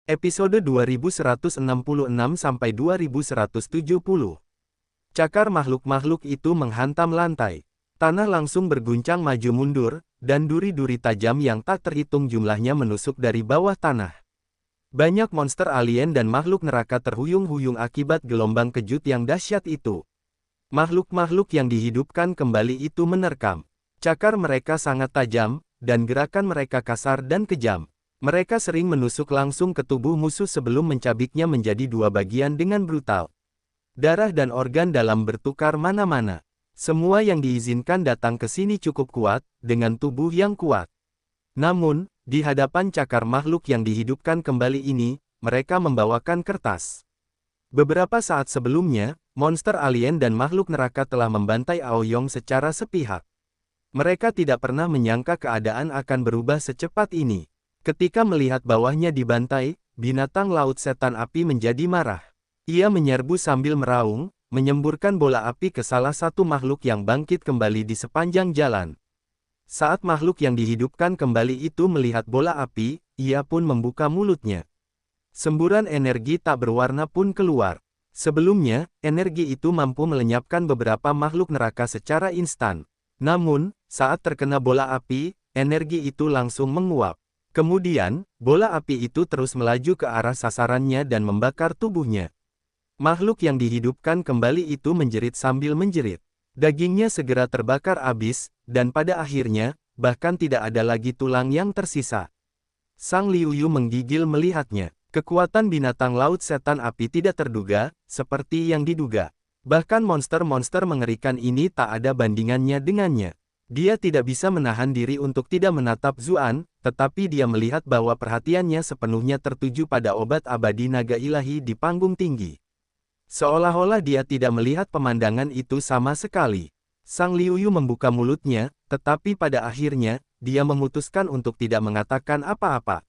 Episode 2166-2170. Cakar makhluk-makhluk itu menghantam lantai. Tanah langsung berguncang maju mundur, dan duri-duri tajam yang tak terhitung jumlahnya menusuk dari bawah tanah. Banyak monster alien dan makhluk neraka terhuyung-huyung akibat gelombang kejut yang dahsyat itu. Makhluk-makhluk yang dihidupkan kembali itu menerkam. Cakar mereka sangat tajam, dan gerakan mereka kasar dan kejam. Mereka sering menusuk langsung ke tubuh musuh sebelum mencabiknya menjadi dua bagian dengan brutal. Darah dan organ dalam bertukar mana-mana. Semua yang diizinkan datang ke sini cukup kuat, dengan tubuh yang kuat. Namun, di hadapan cakar makhluk yang dihidupkan kembali ini, mereka membawakan kertas. Beberapa saat sebelumnya, monster alien dan makhluk neraka telah membantai Aoyong secara sepihak. Mereka tidak pernah menyangka keadaan akan berubah secepat ini. Ketika melihat bawahnya dibantai, binatang laut setan api menjadi marah. Ia menyerbu sambil meraung, menyemburkan bola api ke salah satu makhluk yang bangkit kembali di sepanjang jalan. Saat makhluk yang dihidupkan kembali itu melihat bola api, ia pun membuka mulutnya. Semburan energi tak berwarna pun keluar. Sebelumnya, energi itu mampu melenyapkan beberapa makhluk neraka secara instan. Namun, saat terkena bola api, energi itu langsung menguap. Kemudian, bola api itu terus melaju ke arah sasarannya dan membakar tubuhnya. Makhluk yang dihidupkan kembali itu menjerit sambil menjerit. Dagingnya segera terbakar habis, dan pada akhirnya, bahkan tidak ada lagi tulang yang tersisa. Sang Liuyu menggigil melihatnya. Kekuatan binatang laut setan api tidak terduga, seperti yang diduga. Bahkan monster-monster mengerikan ini tak ada bandingannya dengannya. Dia tidak bisa menahan diri untuk tidak menatap Zuan, tetapi dia melihat bahwa perhatiannya sepenuhnya tertuju pada obat abadi naga ilahi di panggung tinggi. Seolah-olah dia tidak melihat pemandangan itu sama sekali. Sang Liuyu membuka mulutnya, tetapi pada akhirnya, dia memutuskan untuk tidak mengatakan apa-apa.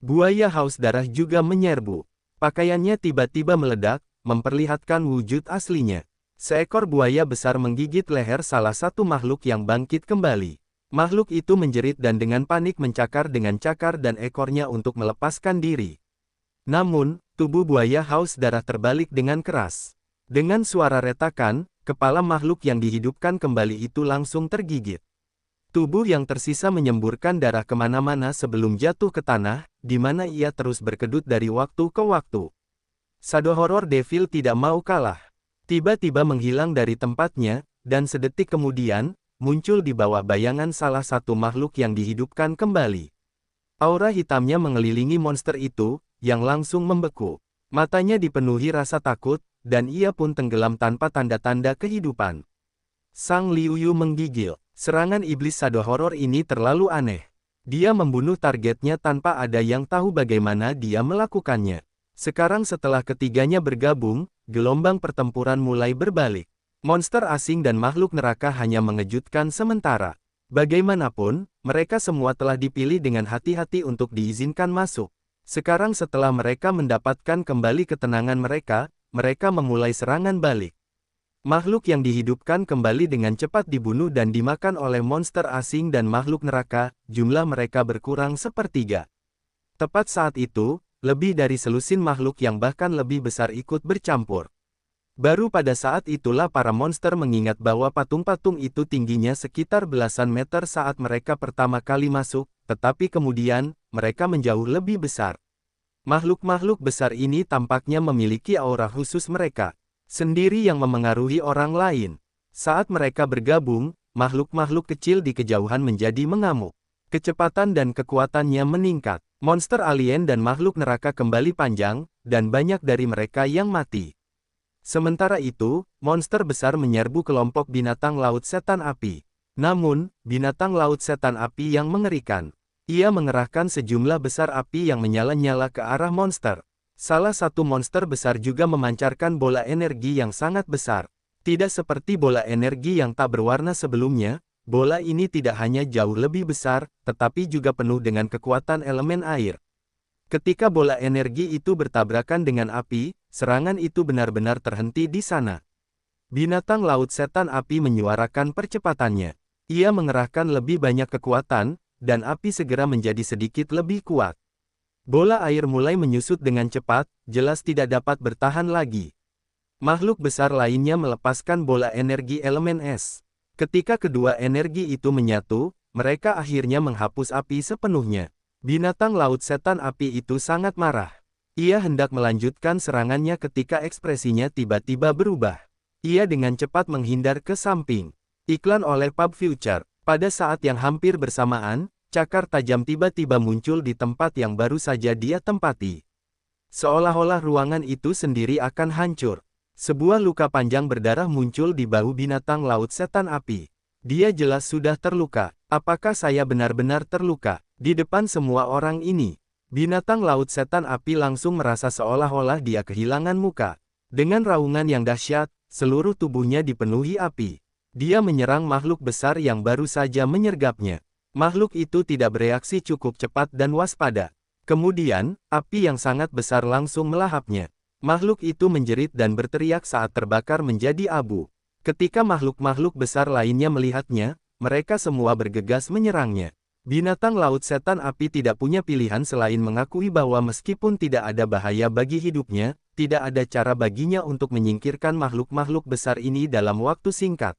Buaya haus darah juga menyerbu. Pakaiannya tiba-tiba meledak, memperlihatkan wujud aslinya. Seekor buaya besar menggigit leher salah satu makhluk yang bangkit kembali. Makhluk itu menjerit dan dengan panik mencakar dengan cakar dan ekornya untuk melepaskan diri. Namun, tubuh buaya haus darah terbalik dengan keras. Dengan suara retakan, kepala makhluk yang dihidupkan kembali itu langsung tergigit. Tubuh yang tersisa menyemburkan darah kemana-mana sebelum jatuh ke tanah, di mana ia terus berkedut dari waktu ke waktu. Shadow Horror Devil tidak mau kalah. Tiba-tiba menghilang dari tempatnya, dan sedetik kemudian, muncul di bawah bayangan salah satu makhluk yang dihidupkan kembali. Aura hitamnya mengelilingi monster itu, yang langsung membeku. Matanya dipenuhi rasa takut, dan ia pun tenggelam tanpa tanda-tanda kehidupan. Sang Liuyu menggigil. Serangan iblis Shadow Horror ini terlalu aneh. Dia membunuh targetnya tanpa ada yang tahu bagaimana dia melakukannya. Sekarang setelah ketiganya bergabung, gelombang pertempuran mulai berbalik. Monster asing dan makhluk neraka hanya mengejutkan sementara. Bagaimanapun, mereka semua telah dipilih dengan hati-hati untuk diizinkan masuk. Sekarang setelah mereka mendapatkan kembali ketenangan mereka, mereka memulai serangan balik. Makhluk yang dihidupkan kembali dengan cepat dibunuh dan dimakan oleh monster asing dan makhluk neraka, jumlah mereka berkurang sepertiga. Tepat saat itu, lebih dari selusin makhluk yang bahkan lebih besar ikut bercampur. Baru pada saat itulah para monster mengingat bahwa patung-patung itu tingginya sekitar belasan meter saat mereka pertama kali masuk, tetapi kemudian, mereka menjauh lebih besar. Makhluk-makhluk besar ini tampaknya memiliki aura khusus mereka sendiri yang memengaruhi orang lain. Saat mereka bergabung, makhluk-makhluk kecil di kejauhan menjadi mengamuk. Kecepatan dan kekuatannya meningkat. Monster alien dan makhluk neraka kembali panjang, dan banyak dari mereka yang mati. Sementara itu, monster besar menyerbu kelompok binatang laut setan api. Namun, binatang laut setan api yang mengerikan. Ia mengerahkan sejumlah besar api yang menyala-nyala ke arah monster. Salah satu monster besar juga memancarkan bola energi yang sangat besar. Tidak seperti bola energi yang tak berwarna sebelumnya, bola ini tidak hanya jauh lebih besar, tetapi juga penuh dengan kekuatan elemen air. Ketika bola energi itu bertabrakan dengan api, serangan itu benar-benar terhenti di sana. Binatang laut setan api menyuarakan percepatannya. Ia mengerahkan lebih banyak kekuatan, dan api segera menjadi sedikit lebih kuat. Bola air mulai menyusut dengan cepat, jelas tidak dapat bertahan lagi. Makhluk besar lainnya melepaskan bola energi elemen es. Ketika kedua energi itu menyatu, mereka akhirnya menghapus api sepenuhnya. Binatang laut setan api itu sangat marah. Ia hendak melanjutkan serangannya ketika ekspresinya tiba-tiba berubah. Ia dengan cepat menghindar ke samping. Iklan oleh Pub Future. Pada saat yang hampir bersamaan, cakar tajam tiba-tiba muncul di tempat yang baru saja dia tempati. Seolah-olah ruangan itu sendiri akan hancur. Sebuah luka panjang berdarah muncul di bahu binatang laut setan api. Dia jelas sudah terluka. Apakah saya benar-benar terluka? Di depan semua orang ini, binatang laut setan api langsung merasa seolah-olah dia kehilangan muka. Dengan raungan yang dahsyat, seluruh tubuhnya dipenuhi api. Dia menyerang makhluk besar yang baru saja menyergapnya. Makhluk itu tidak bereaksi cukup cepat dan waspada. Kemudian, api yang sangat besar langsung melahapnya. Makhluk itu menjerit dan berteriak saat terbakar menjadi abu. Ketika makhluk-makhluk besar lainnya melihatnya, mereka semua bergegas menyerangnya. Binatang laut setan api tidak punya pilihan selain mengakui bahwa meskipun tidak ada bahaya bagi hidupnya, tidak ada cara baginya untuk menyingkirkan makhluk-makhluk besar ini dalam waktu singkat.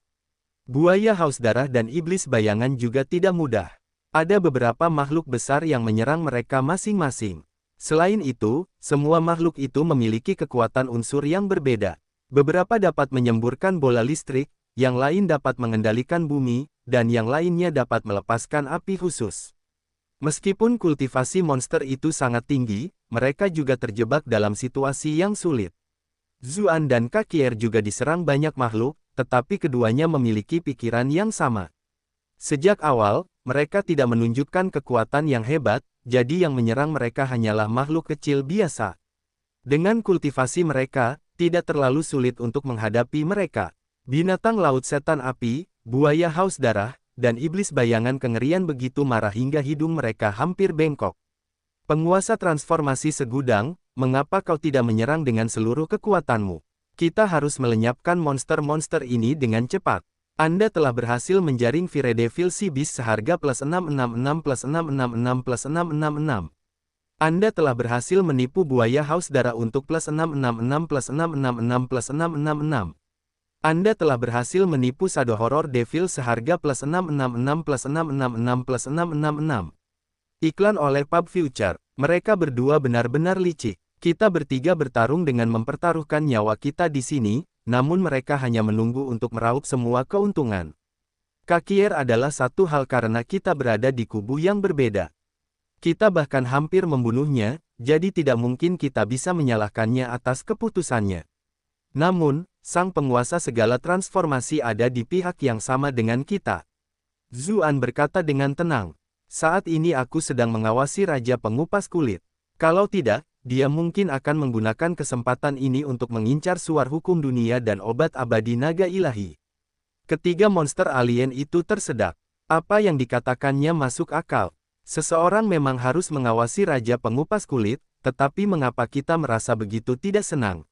Buaya haus darah dan iblis bayangan juga tidak mudah. Ada beberapa makhluk besar yang menyerang mereka masing-masing. Selain itu, semua makhluk itu memiliki kekuatan unsur yang berbeda. Beberapa dapat menyemburkan bola listrik, yang lain dapat mengendalikan bumi, dan yang lainnya dapat melepaskan api khusus. Meskipun kultivasi monster itu sangat tinggi, mereka juga terjebak dalam situasi yang sulit. Zuan dan Kakier juga diserang banyak makhluk, tetapi keduanya memiliki pikiran yang sama. Sejak awal, mereka tidak menunjukkan kekuatan yang hebat, jadi yang menyerang mereka hanyalah makhluk kecil biasa. Dengan kultivasi mereka, tidak terlalu sulit untuk menghadapi mereka. Binatang laut setan api, buaya haus darah, dan iblis bayangan kengerian begitu marah hingga hidung mereka hampir bengkok. Penguasa transformasi segudang, mengapa kau tidak menyerang dengan seluruh kekuatanmu? Kita harus melenyapkan monster-monster ini dengan cepat. Anda telah berhasil menjaring Viredevil Sea Beast seharga +666 +666 +666. Anda telah berhasil menipu buaya haus darah untuk +666 +666 +666. Anda telah berhasil menipu Shadow Horror Devil seharga +666 +666 +666. Iklan oleh Pub Future. Mereka berdua benar-benar licik. Kita bertiga bertarung dengan mempertaruhkan nyawa kita di sini, namun mereka hanya menunggu untuk meraup semua keuntungan. Kakier adalah satu hal karena kita berada di kubu yang berbeda. Kita bahkan hampir membunuhnya, jadi tidak mungkin kita bisa menyalahkannya atas keputusannya. Namun, sang penguasa segala transformasi ada di pihak yang sama dengan kita. Zuan berkata dengan tenang. Saat ini aku sedang mengawasi Raja Pengupas Kulit. Kalau tidak, dia mungkin akan menggunakan kesempatan ini untuk mengincar suar hukum dunia dan obat abadi naga ilahi. Ketiga monster alien itu tersedak. Apa yang dikatakannya masuk akal. Seseorang memang harus mengawasi Raja Pengupas Kulit, tetapi mengapa kita merasa begitu tidak senang?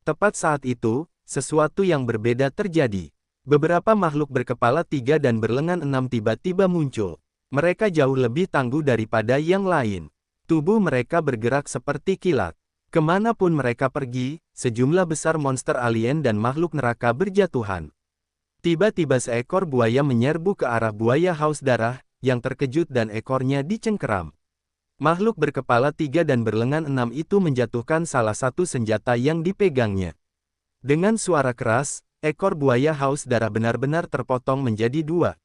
Tepat saat itu, sesuatu yang berbeda terjadi. Beberapa makhluk berkepala 3 dan berlengan 6 tiba-tiba muncul. Mereka jauh lebih tangguh daripada yang lain. Tubuh mereka bergerak seperti kilat. Kemanapun mereka pergi, sejumlah besar monster alien dan makhluk neraka berjatuhan. Tiba-tiba seekor buaya menyerbu ke arah buaya haus darah, yang terkejut dan ekornya dicengkeram. Makhluk berkepala 3 dan berlengan 6 itu menjatuhkan salah satu senjata yang dipegangnya. Dengan suara keras, ekor buaya haus darah benar-benar terpotong menjadi 2.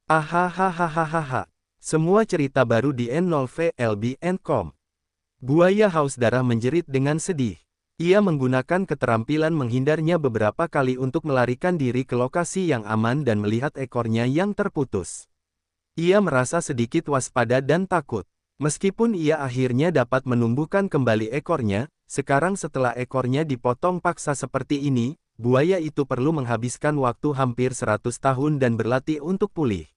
Ahahahahaha. Semua cerita baru di N0VLB.com. Buaya haus darah menjerit dengan sedih. Ia menggunakan keterampilan menghindarnya beberapa kali untuk melarikan diri ke lokasi yang aman dan melihat ekornya yang terputus. Ia merasa sedikit waspada dan takut. Meskipun ia akhirnya dapat menumbuhkan kembali ekornya, sekarang setelah ekornya dipotong paksa seperti ini, buaya itu perlu menghabiskan waktu hampir 100 tahun dan berlatih untuk pulih.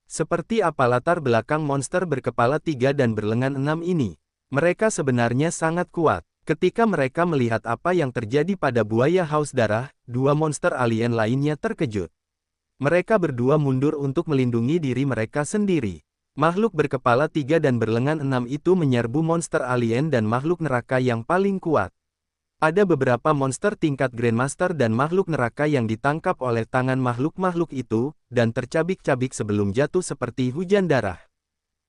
Seperti apa latar belakang monster berkepala 3 dan berlengan 6 ini? Mereka sebenarnya sangat kuat. Ketika mereka melihat apa yang terjadi pada buaya haus darah, 2 monster alien lainnya terkejut. Mereka berdua mundur untuk melindungi diri mereka sendiri. Makhluk berkepala 3 dan berlengan 6 itu menyerbu monster alien dan makhluk neraka yang paling kuat. Ada beberapa monster tingkat Grandmaster dan makhluk neraka yang ditangkap oleh tangan makhluk-makhluk itu, dan tercabik-cabik sebelum jatuh seperti hujan darah.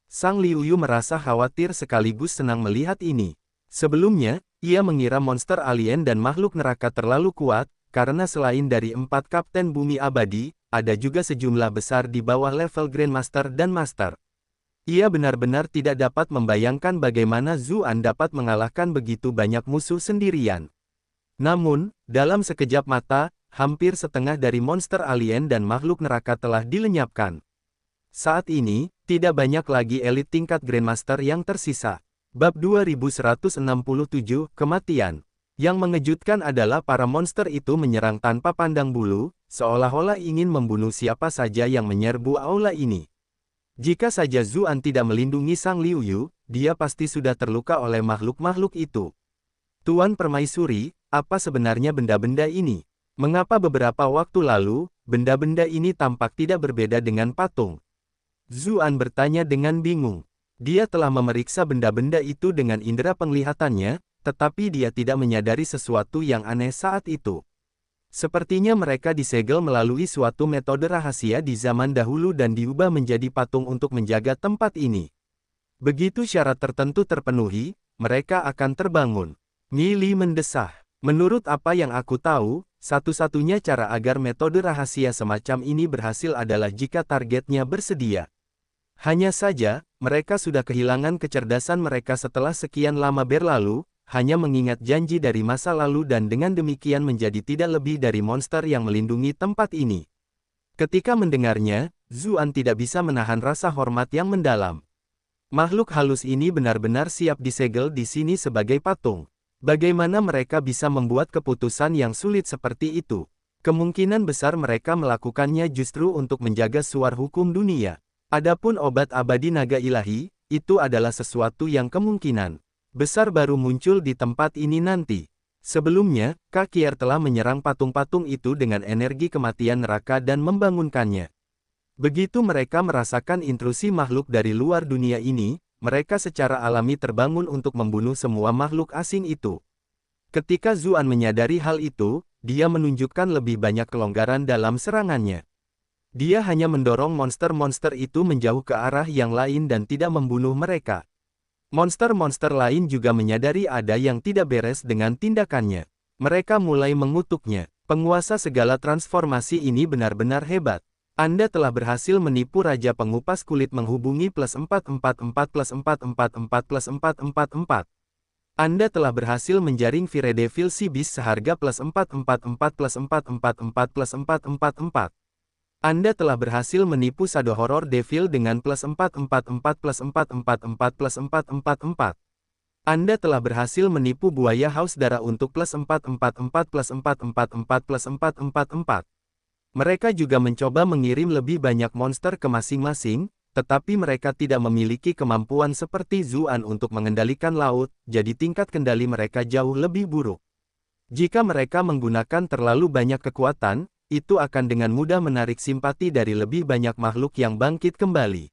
Sang Liuyu merasa khawatir sekaligus senang melihat ini. Sebelumnya, ia mengira monster alien dan makhluk neraka terlalu kuat, karena selain dari 4 Kapten Bumi Abadi, ada juga sejumlah besar di bawah level Grandmaster dan Master. Ia benar-benar tidak dapat membayangkan bagaimana Zuan dapat mengalahkan begitu banyak musuh sendirian. Namun, dalam sekejap mata, hampir setengah dari monster alien dan makhluk neraka telah dilenyapkan. Saat ini, tidak banyak lagi elit tingkat Grandmaster yang tersisa. Bab 2167, Kematian. Yang mengejutkan adalah para monster itu menyerang tanpa pandang bulu, seolah-olah ingin membunuh siapa saja yang menyerbu aula ini. Jika saja Zuan tidak melindungi Sang Liuyu, dia pasti sudah terluka oleh makhluk-makhluk itu. Tuan Permaisuri, apa sebenarnya benda-benda ini? Mengapa beberapa waktu lalu, benda-benda ini tampak tidak berbeda dengan patung? Zuan bertanya dengan bingung. Dia telah memeriksa benda-benda itu dengan indera penglihatannya, tetapi dia tidak menyadari sesuatu yang aneh saat itu. Sepertinya mereka disegel melalui suatu metode rahasia di zaman dahulu dan diubah menjadi patung untuk menjaga tempat ini. Begitu syarat tertentu terpenuhi, mereka akan terbangun. Nili mendesah. Menurut apa yang aku tahu, satu-satunya cara agar metode rahasia semacam ini berhasil adalah jika targetnya bersedia. Hanya saja, mereka sudah kehilangan kecerdasan mereka setelah sekian lama berlalu, hanya mengingat janji dari masa lalu dan dengan demikian menjadi tidak lebih dari monster yang melindungi tempat ini. Ketika mendengarnya, Zuan tidak bisa menahan rasa hormat yang mendalam. Makhluk halus ini benar-benar siap disegel di sini sebagai patung. Bagaimana mereka bisa membuat keputusan yang sulit seperti itu? Kemungkinan besar mereka melakukannya justru untuk menjaga suar hukum dunia. Adapun obat abadi naga ilahi, itu adalah sesuatu yang kemungkinan besar baru muncul di tempat ini nanti. Sebelumnya, Kakier telah menyerang patung-patung itu dengan energi kematian neraka dan membangunkannya. Begitu mereka merasakan intrusi makhluk dari luar dunia ini, mereka secara alami terbangun untuk membunuh semua makhluk asing itu. Ketika Zuan menyadari hal itu, dia menunjukkan lebih banyak kelonggaran dalam serangannya. Dia hanya mendorong monster-monster itu menjauh ke arah yang lain dan tidak membunuh mereka. Monster-monster lain juga menyadari ada yang tidak beres dengan tindakannya. Mereka mulai mengutuknya. Penguasa segala transformasi ini benar-benar hebat. Anda telah berhasil menipu Raja Pengupas Kulit menghubungi +444+444+444. Anda telah berhasil menjaring Viredevil si Beast seharga +444+444+444. Anda telah berhasil menipu Shadow Horror Devil dengan +444+444+444. Anda telah berhasil menipu Buaya Haus Darah untuk +444+444+444. Mereka juga mencoba mengirim lebih banyak monster ke masing-masing, tetapi mereka tidak memiliki kemampuan seperti Zuan untuk mengendalikan laut, jadi tingkat kendali mereka jauh lebih buruk. Jika mereka menggunakan terlalu banyak kekuatan, itu akan dengan mudah menarik simpati dari lebih banyak makhluk yang bangkit kembali.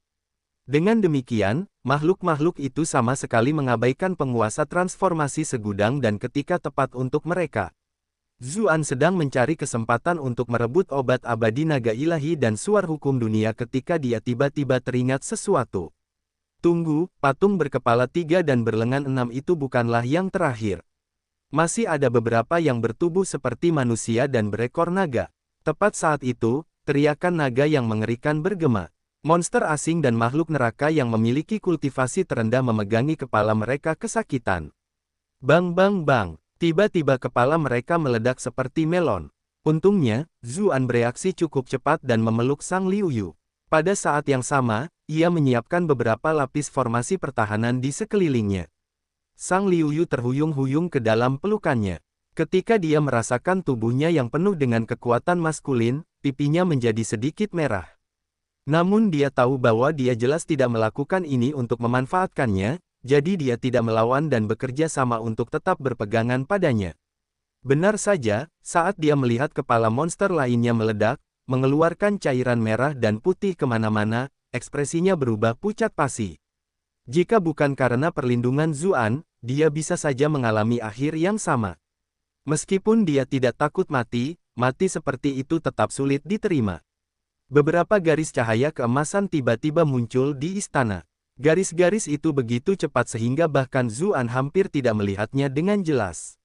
Dengan demikian, makhluk-makhluk itu sama sekali mengabaikan penguasa transformasi segudang dan ketika tepat untuk mereka. Zuan sedang mencari kesempatan untuk merebut obat abadi naga ilahi dan suar hukum dunia ketika dia tiba-tiba teringat sesuatu. Tunggu, patung berkepala 3 dan berlengan 6 itu bukanlah yang terakhir. Masih ada beberapa yang bertubuh seperti manusia dan berekor naga. Tepat saat itu, teriakan naga yang mengerikan bergema. Monster asing dan makhluk neraka yang memiliki kultivasi terendah memegangi kepala mereka kesakitan. Bang bang bang, tiba-tiba kepala mereka meledak seperti melon. Untungnya, Zuan bereaksi cukup cepat dan memeluk Sang Liuyu. Pada saat yang sama, ia menyiapkan beberapa lapis formasi pertahanan di sekelilingnya. Sang Liuyu terhuyung-huyung ke dalam pelukannya. Ketika dia merasakan tubuhnya yang penuh dengan kekuatan maskulin, pipinya menjadi sedikit merah. Namun dia tahu bahwa dia jelas tidak melakukan ini untuk memanfaatkannya, jadi dia tidak melawan dan bekerja sama untuk tetap berpegangan padanya. Benar saja, saat dia melihat kepala monster lainnya meledak, mengeluarkan cairan merah dan putih kemana-mana, ekspresinya berubah pucat pasi. Jika bukan karena perlindungan Zuan, dia bisa saja mengalami akhir yang sama. Meskipun dia tidak takut mati, mati seperti itu tetap sulit diterima. Beberapa garis cahaya keemasan tiba-tiba muncul di istana. Garis-garis itu begitu cepat sehingga bahkan Zuan hampir tidak melihatnya dengan jelas.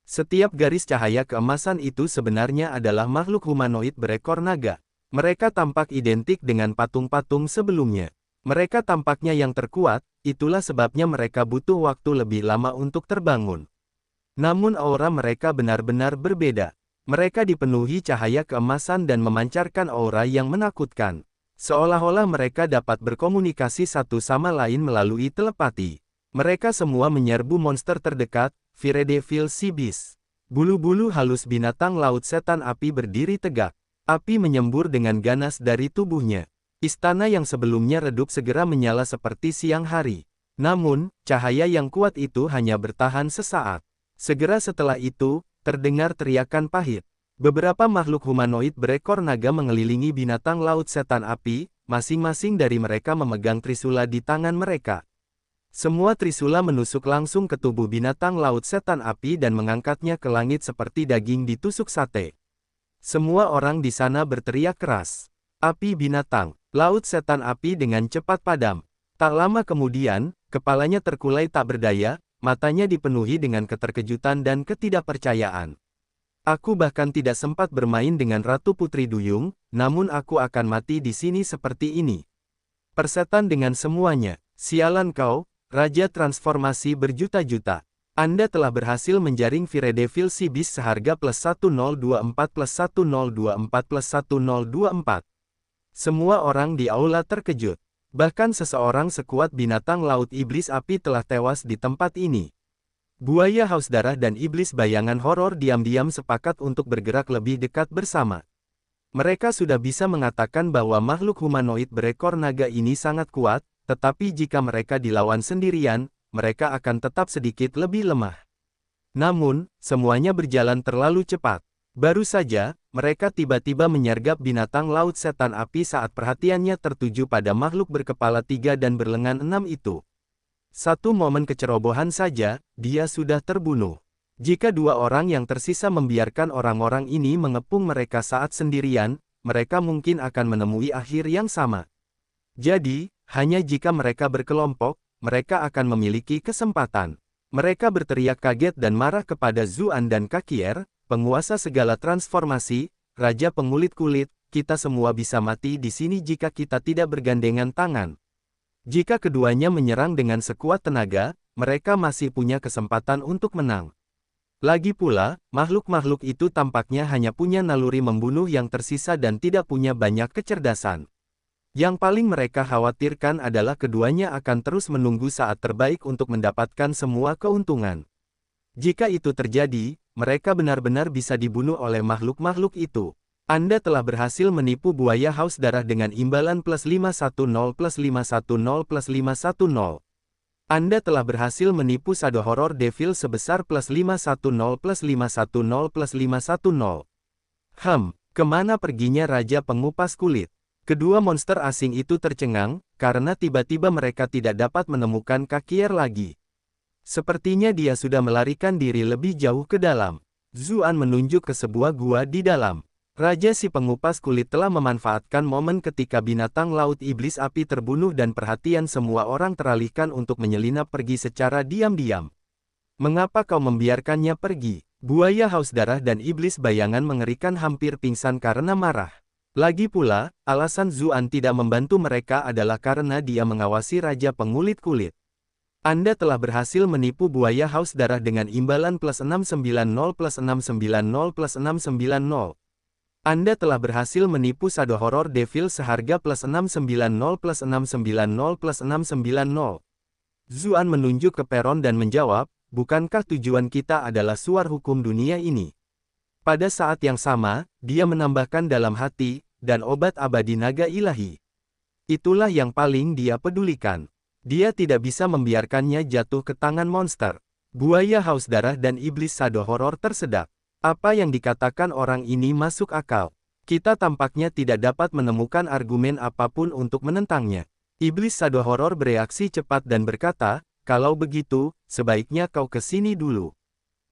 Setiap garis cahaya keemasan itu sebenarnya adalah makhluk humanoid berekor naga. Mereka tampak identik dengan patung-patung sebelumnya. Mereka tampaknya yang terkuat, itulah sebabnya mereka butuh waktu lebih lama untuk terbangun. Namun aura mereka benar-benar berbeda. Mereka dipenuhi cahaya keemasan dan memancarkan aura yang menakutkan. Seolah-olah mereka dapat berkomunikasi satu sama lain melalui telepati. Mereka semua menyerbu monster terdekat, Viredevil Sea Beast. Bulu-bulu halus binatang laut setan api berdiri tegak. Api menyembur dengan ganas dari tubuhnya. Istana yang sebelumnya redup segera menyala seperti siang hari. Namun, cahaya yang kuat itu hanya bertahan sesaat. Segera setelah itu, terdengar teriakan pahit. Beberapa makhluk humanoid berekor naga mengelilingi binatang laut setan api, masing-masing dari mereka memegang trisula di tangan mereka. Semua trisula menusuk langsung ke tubuh binatang laut setan api dan mengangkatnya ke langit seperti daging ditusuk sate. Semua orang di sana berteriak keras. Api binatang, laut setan api dengan cepat padam. Tak lama kemudian, kepalanya terkulai tak berdaya, matanya dipenuhi dengan keterkejutan dan ketidakpercayaan. Aku bahkan tidak sempat bermain dengan Ratu Putri Duyung, namun aku akan mati di sini seperti ini. Persetan dengan semuanya. Sialan kau, Raja Transformasi berjuta-juta. Anda telah berhasil menjaring Viredevil Sea Beast seharga +1024 +1024 +1024. Semua orang di aula terkejut. Bahkan seseorang sekuat binatang laut iblis api telah tewas di tempat ini. Buaya haus darah dan iblis bayangan horor diam-diam sepakat untuk bergerak lebih dekat bersama. Mereka sudah bisa mengatakan bahwa makhluk humanoid berekor naga ini sangat kuat, tetapi jika mereka dilawan sendirian, mereka akan tetap sedikit lebih lemah. Namun, semuanya berjalan terlalu cepat. Baru saja, mereka tiba-tiba menyergap binatang laut setan api saat perhatiannya tertuju pada makhluk berkepala 3 dan berlengan 6 itu. Satu momen kecerobohan saja, dia sudah terbunuh. Jika dua orang yang tersisa membiarkan orang-orang ini mengepung mereka saat sendirian, mereka mungkin akan menemui akhir yang sama. Jadi, hanya jika mereka berkelompok, mereka akan memiliki kesempatan. Mereka berteriak kaget dan marah kepada Zuan dan Kakier, penguasa segala transformasi, Raja Pengulit-Kulit, kita semua bisa mati di sini jika kita tidak bergandengan tangan. Jika keduanya menyerang dengan sekuat tenaga, mereka masih punya kesempatan untuk menang. Lagi pula, makhluk-makhluk itu tampaknya hanya punya naluri membunuh yang tersisa dan tidak punya banyak kecerdasan. Yang paling mereka khawatirkan adalah keduanya akan terus menunggu saat terbaik untuk mendapatkan semua keuntungan. Jika itu terjadi, mereka benar-benar bisa dibunuh oleh makhluk-makhluk itu. Anda telah berhasil menipu buaya haus darah dengan imbalan +510 +510 +510. Anda telah berhasil menipu Shadow Horror Devil sebesar +510 +510 +510. Kemana perginya Raja Pengupas Kulit? Kedua monster asing itu tercengang, karena tiba-tiba mereka tidak dapat menemukan Kakier lagi. Sepertinya dia sudah melarikan diri lebih jauh ke dalam. Zuan menunjuk ke sebuah gua di dalam. Raja si pengupas kulit telah memanfaatkan momen ketika binatang laut iblis api terbunuh dan perhatian semua orang teralihkan untuk menyelinap pergi secara diam-diam. Mengapa kau membiarkannya pergi? Buaya haus darah dan iblis bayangan mengerikan hampir pingsan karena marah. Lagi pula, alasan Zuan tidak membantu mereka adalah karena dia mengawasi Raja Pengulit Kulit. Anda telah berhasil menipu buaya haus darah dengan imbalan +690 +690 +690. Anda telah berhasil menipu Shadow Horror Devil seharga +690 +690 +690. Zuan menunjuk ke peron dan menjawab, bukankah tujuan kita adalah suar hukum dunia ini? Pada saat yang sama, dia menambahkan dalam hati, dan obat abadi naga ilahi. Itulah yang paling dia pedulikan. Dia tidak bisa membiarkannya jatuh ke tangan monster. Buaya haus darah dan iblis Shadow Horror tersedak. Apa yang dikatakan orang ini masuk akal. Kita tampaknya tidak dapat menemukan argumen apapun untuk menentangnya. Iblis Shadow Horror bereaksi cepat dan berkata, kalau begitu, sebaiknya kau ke sini dulu.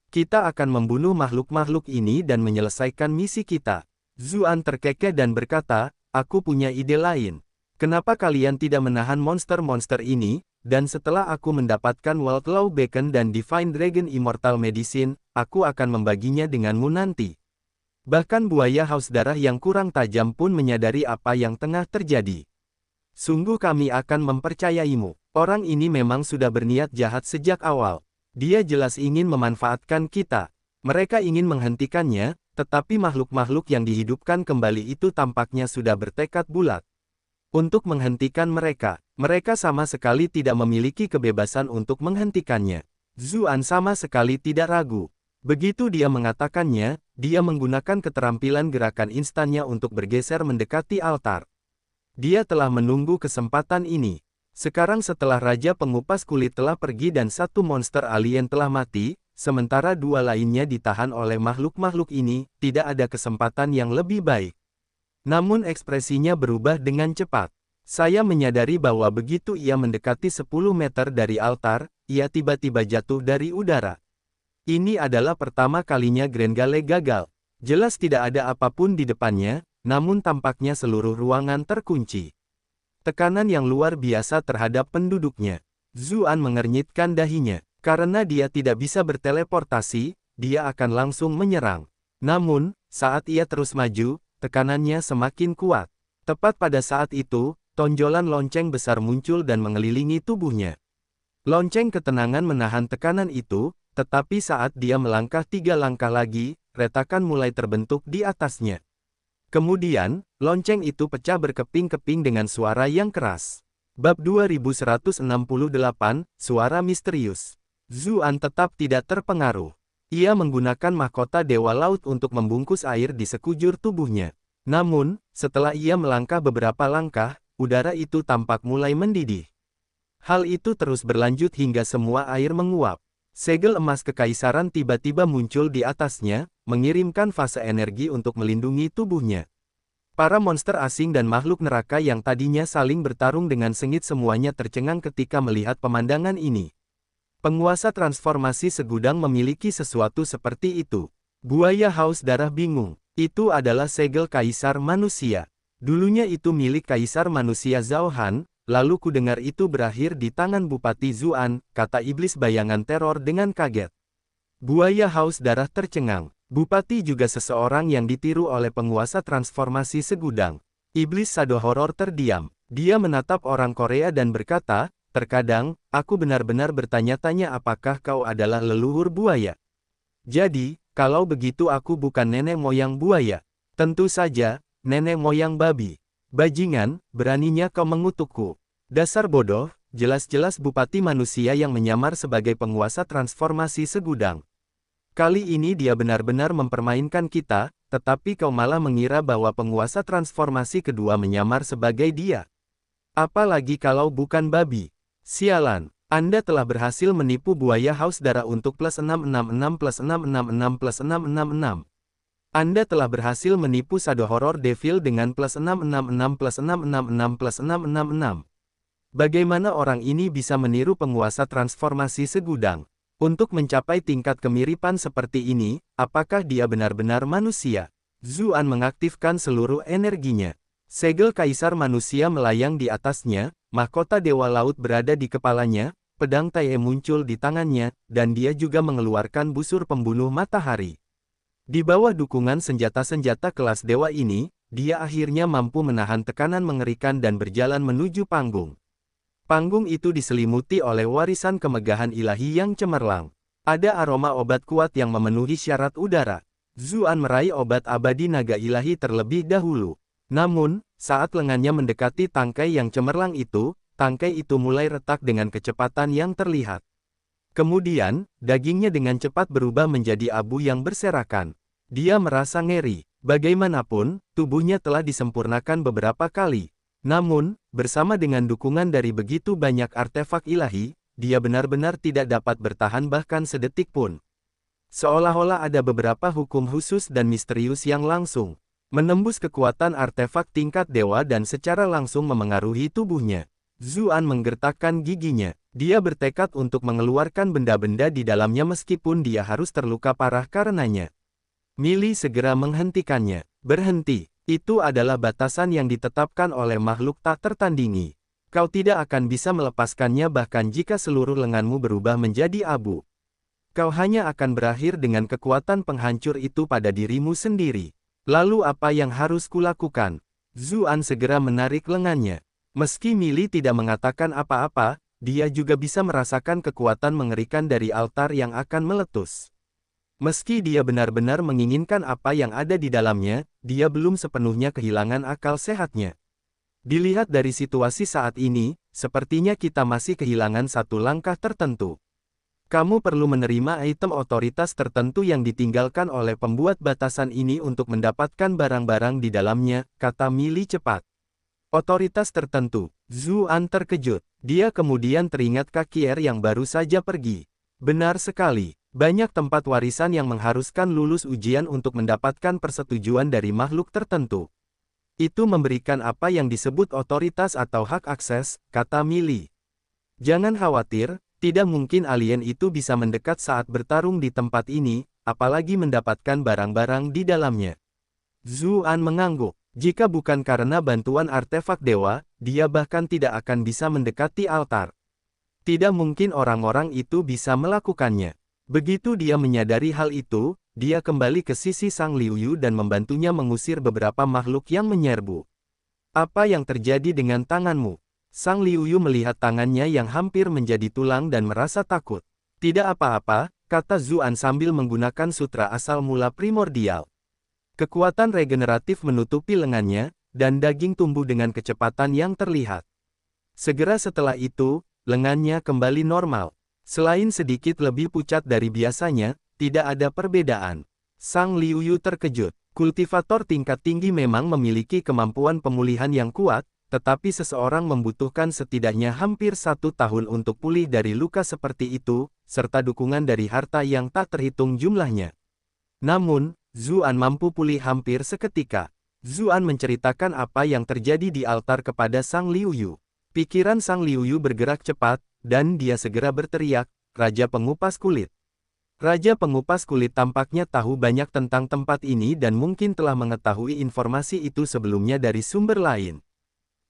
Kita akan membunuh makhluk-makhluk ini dan menyelesaikan misi kita. Zuan terkekeh dan berkata, aku punya ide lain. Kenapa kalian tidak menahan monster-monster ini, dan setelah aku mendapatkan Wildlaw Beacon dan Divine Dragon Immortal Medicine, aku akan membaginya denganmu nanti. Bahkan buaya haus darah yang kurang tajam pun menyadari apa yang tengah terjadi. Sungguh kami akan mempercayaimu. Orang ini memang sudah berniat jahat sejak awal. Dia jelas ingin memanfaatkan kita. Mereka ingin menghentikannya, tetapi makhluk-makhluk yang dihidupkan kembali itu tampaknya sudah bertekad bulat untuk menghentikan mereka. Mereka sama sekali tidak memiliki kebebasan untuk menghentikannya. Zuan sama sekali tidak ragu. Begitu dia mengatakannya, dia menggunakan keterampilan gerakan instannya untuk bergeser mendekati altar. Dia telah menunggu kesempatan ini. Sekarang setelah Raja Pengupas Kulit telah pergi dan satu monster alien telah mati, sementara dua lainnya ditahan oleh makhluk-makhluk ini, tidak ada kesempatan yang lebih baik. Namun ekspresinya berubah dengan cepat. Saya menyadari bahwa begitu ia mendekati 10 meter dari altar, ia tiba-tiba jatuh dari udara. Ini adalah pertama kalinya Grenggale gagal. Jelas tidak ada apapun di depannya, namun tampaknya seluruh ruangan terkunci. Tekanan yang luar biasa terhadap penduduknya. Zuan mengernyitkan dahinya. Karena dia tidak bisa berteleportasi, dia akan langsung menyerang. Namun, saat ia terus maju, tekanannya semakin kuat. Tepat pada saat itu, tonjolan lonceng besar muncul dan mengelilingi tubuhnya. Lonceng ketenangan menahan tekanan itu, tetapi saat dia melangkah 3 langkah lagi, retakan mulai terbentuk di atasnya. Kemudian, lonceng itu pecah berkeping-keping dengan suara yang keras. Bab 2168, Suara Misterius. Zuan tetap tidak terpengaruh. Ia menggunakan mahkota Dewa Laut untuk membungkus air di sekujur tubuhnya. Namun, setelah ia melangkah beberapa langkah, udara itu tampak mulai mendidih. Hal itu terus berlanjut hingga semua air menguap. Segel emas kekaisaran tiba-tiba muncul di atasnya, mengirimkan fase energi untuk melindungi tubuhnya. Para monster asing dan makhluk neraka yang tadinya saling bertarung dengan sengit semuanya tercengang ketika melihat pemandangan ini. Penguasa transformasi segudang memiliki sesuatu seperti itu. Buaya haus darah bingung. Itu adalah segel kaisar manusia. Dulunya itu milik kaisar manusia Zhao Han, lalu kudengar itu berakhir di tangan Bupati Zuan, kata iblis bayangan teror dengan kaget. Buaya haus darah tercengang. Bupati juga seseorang yang ditiru oleh penguasa transformasi segudang. Iblis Shadow Horror terdiam. Dia menatap orang Korea dan berkata, terkadang, aku benar-benar bertanya-tanya apakah kau adalah leluhur buaya. Jadi, kalau begitu aku bukan nenek moyang buaya. Tentu saja, nenek moyang babi. Bajingan, beraninya kau mengutukku. Dasar bodoh, jelas-jelas bupati manusia yang menyamar sebagai penguasa transformasi segudang. Kali ini dia benar-benar mempermainkan kita, tetapi kau malah mengira bahwa penguasa transformasi kedua menyamar sebagai dia. Apalagi kalau bukan babi. Sialan, Anda telah berhasil menipu buaya haus darah untuk plus 666 plus 666 plus 666. Anda telah berhasil menipu Shadow Horror Devil dengan plus 666 plus 666 plus 666. Bagaimana orang ini bisa meniru penguasa transformasi segudang? Untuk mencapai tingkat kemiripan seperti ini, apakah dia benar-benar manusia? Zuan mengaktifkan seluruh energinya. Segel kaisar manusia melayang di atasnya, mahkota Dewa Laut berada di kepalanya, pedang Tai muncul di tangannya, dan dia juga mengeluarkan busur pembunuh matahari. Di bawah dukungan senjata-senjata kelas dewa ini, dia akhirnya mampu menahan tekanan mengerikan dan berjalan menuju panggung. Panggung itu diselimuti oleh warisan kemegahan ilahi yang cemerlang. Ada aroma obat kuat yang memenuhi syarat udara. Zuan meraih obat abadi naga ilahi terlebih dahulu. Namun, saat lengannya mendekati tangkai yang cemerlang itu, tangkai itu mulai retak dengan kecepatan yang terlihat. Kemudian, dagingnya dengan cepat berubah menjadi abu yang berserakan. Dia merasa ngeri. Bagaimanapun, tubuhnya telah disempurnakan beberapa kali. Namun, bersama dengan dukungan dari begitu banyak artefak ilahi, dia benar-benar tidak dapat bertahan bahkan sedetik pun. Seolah-olah ada beberapa hukum khusus dan misterius yang langsung menembus kekuatan artefak tingkat dewa dan secara langsung memengaruhi tubuhnya. Zuan menggertakkan giginya. Dia bertekad untuk mengeluarkan benda-benda di dalamnya meskipun dia harus terluka parah karenanya. Mili segera menghentikannya. Berhenti. Itu adalah batasan yang ditetapkan oleh makhluk tak tertandingi. Kau tidak akan bisa melepaskannya bahkan jika seluruh lenganmu berubah menjadi abu. Kau hanya akan berakhir dengan kekuatan penghancur itu pada dirimu sendiri. Lalu apa yang harus kulakukan? Zuan segera menarik lengannya. Meski Mili tidak mengatakan apa-apa, dia juga bisa merasakan kekuatan mengerikan dari altar yang akan meletus. Meski dia benar-benar menginginkan apa yang ada di dalamnya, dia belum sepenuhnya kehilangan akal sehatnya. Dilihat dari situasi saat ini, sepertinya kita masih kehilangan satu langkah tertentu. Kamu perlu menerima item otoritas tertentu yang ditinggalkan oleh pembuat batasan ini untuk mendapatkan barang-barang di dalamnya, kata Mili cepat. Otoritas tertentu. Zuan terkejut. Dia kemudian teringat Kakier yang baru saja pergi. Benar sekali. Banyak tempat warisan yang mengharuskan lulus ujian untuk mendapatkan persetujuan dari makhluk tertentu. Itu memberikan apa yang disebut otoritas atau hak akses, kata Mili. Jangan khawatir, tidak mungkin alien itu bisa mendekat saat bertarung di tempat ini, apalagi mendapatkan barang-barang di dalamnya. Zuan mengangguk. Jika bukan karena bantuan artefak dewa, dia bahkan tidak akan bisa mendekati altar. Tidak mungkin orang-orang itu bisa melakukannya. Begitu dia menyadari hal itu, dia kembali ke sisi Sang Liuyu dan membantunya mengusir beberapa makhluk yang menyerbu. Apa yang terjadi dengan tanganmu? Sang Liuyu melihat tangannya yang hampir menjadi tulang dan merasa takut. Tidak apa-apa, kata Zuan sambil menggunakan sutra asal mula primordial. Kekuatan regeneratif menutupi lengannya, dan daging tumbuh dengan kecepatan yang terlihat. Segera setelah itu, lengannya kembali normal. Selain sedikit lebih pucat dari biasanya, tidak ada perbedaan. Sang Liuyu terkejut. Kultivator tingkat tinggi memang memiliki kemampuan pemulihan yang kuat, tetapi seseorang membutuhkan setidaknya hampir 1 tahun untuk pulih dari luka seperti itu, serta dukungan dari harta yang tak terhitung jumlahnya. Namun, Zuan mampu pulih hampir seketika. Zuan menceritakan apa yang terjadi di altar kepada Sang Liuyu. Pikiran Sang Liuyu bergerak cepat, dan dia segera berteriak, Raja Pengupas Kulit. Raja Pengupas Kulit tampaknya tahu banyak tentang tempat ini dan mungkin telah mengetahui informasi itu sebelumnya dari sumber lain.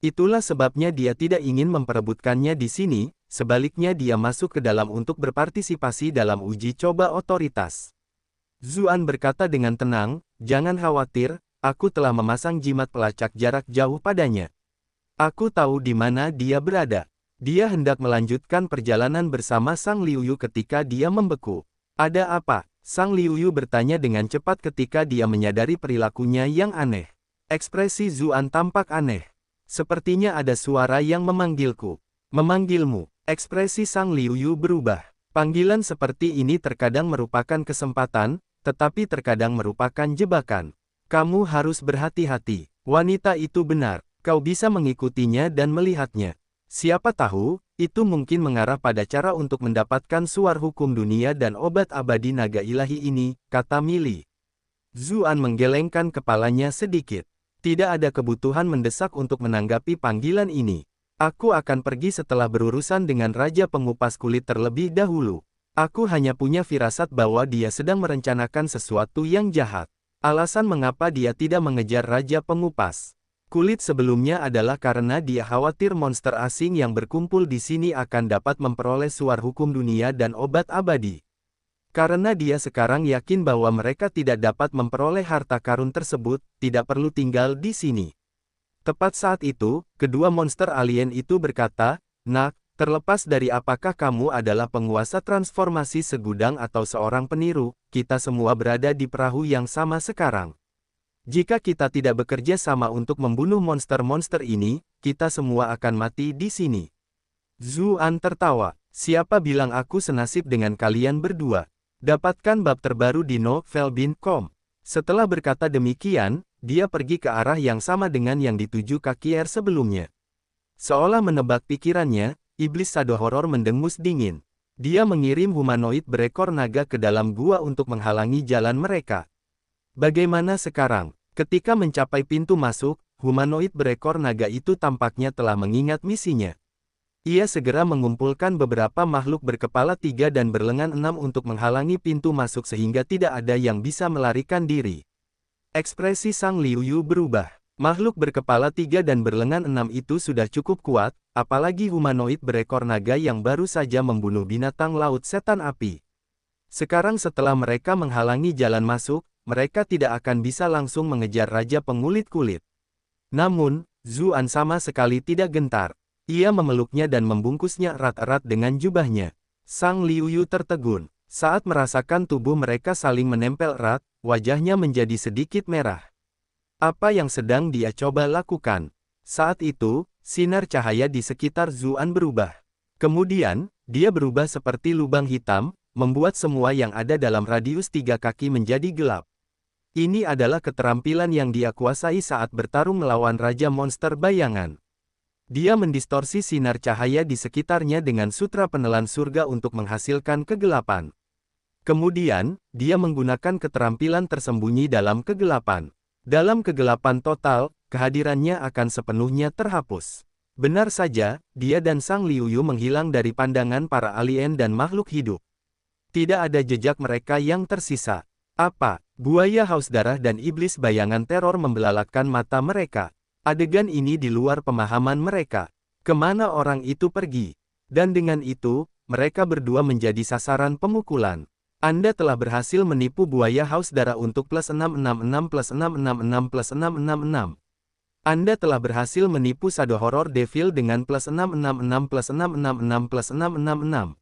Itulah sebabnya dia tidak ingin memperebutkannya di sini, sebaliknya dia masuk ke dalam untuk berpartisipasi dalam uji coba otoritas. Zuan berkata dengan tenang, jangan khawatir, aku telah memasang jimat pelacak jarak jauh padanya. Aku tahu di mana dia berada. Dia hendak melanjutkan perjalanan bersama Sang Liuyu ketika dia membeku. Ada apa? Sang Liuyu bertanya dengan cepat ketika dia menyadari perilakunya yang aneh. Ekspresi Zuan tampak aneh. Sepertinya ada suara yang memanggilku. Memanggilmu. Ekspresi Sang Liuyu berubah. Panggilan seperti ini terkadang merupakan kesempatan, tetapi terkadang merupakan jebakan. Kamu harus berhati-hati. Wanita itu benar. Kau bisa mengikutinya dan melihatnya. Siapa tahu, itu mungkin mengarah pada cara untuk mendapatkan suar hukum dunia dan obat abadi naga ilahi ini, kata Mili. Zuan menggelengkan kepalanya sedikit. Tidak ada kebutuhan mendesak untuk menanggapi panggilan ini. Aku akan pergi setelah berurusan dengan Raja Pengupas Kulit terlebih dahulu. Aku hanya punya firasat bahwa dia sedang merencanakan sesuatu yang jahat. Alasan mengapa dia tidak mengejar Raja Pengupas Kulit sebelumnya adalah karena dia khawatir monster asing yang berkumpul di sini akan dapat memperoleh suar hukum dunia dan obat abadi. Karena dia sekarang yakin bahwa mereka tidak dapat memperoleh harta karun tersebut, tidak perlu tinggal di sini. Tepat saat itu, kedua monster alien itu berkata, Nak, terlepas dari apakah kamu adalah penguasa transformasi segudang atau seorang peniru, kita semua berada di perahu yang sama sekarang. Jika kita tidak bekerja sama untuk membunuh monster-monster ini, kita semua akan mati di sini. Zuan tertawa. Siapa bilang aku senasib dengan kalian berdua? Dapatkan bab terbaru di novel.com. Setelah berkata demikian, dia pergi ke arah yang sama dengan yang dituju Kakier sebelumnya. Seolah menebak pikirannya, Iblis Shadow Horror mendengus dingin. Dia mengirim humanoid berekor naga ke dalam gua untuk menghalangi jalan mereka. Bagaimana sekarang? Ketika mencapai pintu masuk, humanoid berekor naga itu tampaknya telah mengingat misinya. Ia segera mengumpulkan beberapa makhluk berkepala 3 dan berlengan 6 untuk menghalangi pintu masuk sehingga tidak ada yang bisa melarikan diri. Ekspresi Sang Liuyu berubah. Makhluk berkepala 3 dan berlengan 6 itu sudah cukup kuat, apalagi humanoid berekor naga yang baru saja membunuh binatang laut setan api. Sekarang setelah mereka menghalangi jalan masuk, mereka tidak akan bisa langsung mengejar Raja Pengulit Kulit. Namun, Zuan sama sekali tidak gentar. Ia memeluknya dan membungkusnya erat-erat dengan jubahnya. Sang Liuyu tertegun. Saat merasakan tubuh mereka saling menempel erat, wajahnya menjadi sedikit merah. Apa yang sedang dia coba lakukan? Saat itu, sinar cahaya di sekitar Zuan berubah. Kemudian, dia berubah seperti lubang hitam, membuat semua yang ada dalam radius 3 kaki menjadi gelap. Ini adalah keterampilan yang dia kuasai saat bertarung melawan Raja Monster Bayangan. Dia mendistorsi sinar cahaya di sekitarnya dengan sutra penelan surga untuk menghasilkan kegelapan. Kemudian, dia menggunakan keterampilan tersembunyi dalam kegelapan. Dalam kegelapan total, kehadirannya akan sepenuhnya terhapus. Benar saja, dia dan Sang Liuyu menghilang dari pandangan para alien dan makhluk hidup. Tidak ada jejak mereka yang tersisa. Apa? Buaya haus darah dan iblis bayangan teror membelalakan mata mereka. Adegan ini di luar pemahaman mereka. Kemana orang itu pergi? Dan dengan itu, mereka berdua menjadi sasaran pemukulan. Anda telah berhasil menipu buaya haus darah untuk plus 666 plus 666 plus 666. Anda telah berhasil menipu Shadow Horror Devil dengan plus 666 plus 666 plus 666.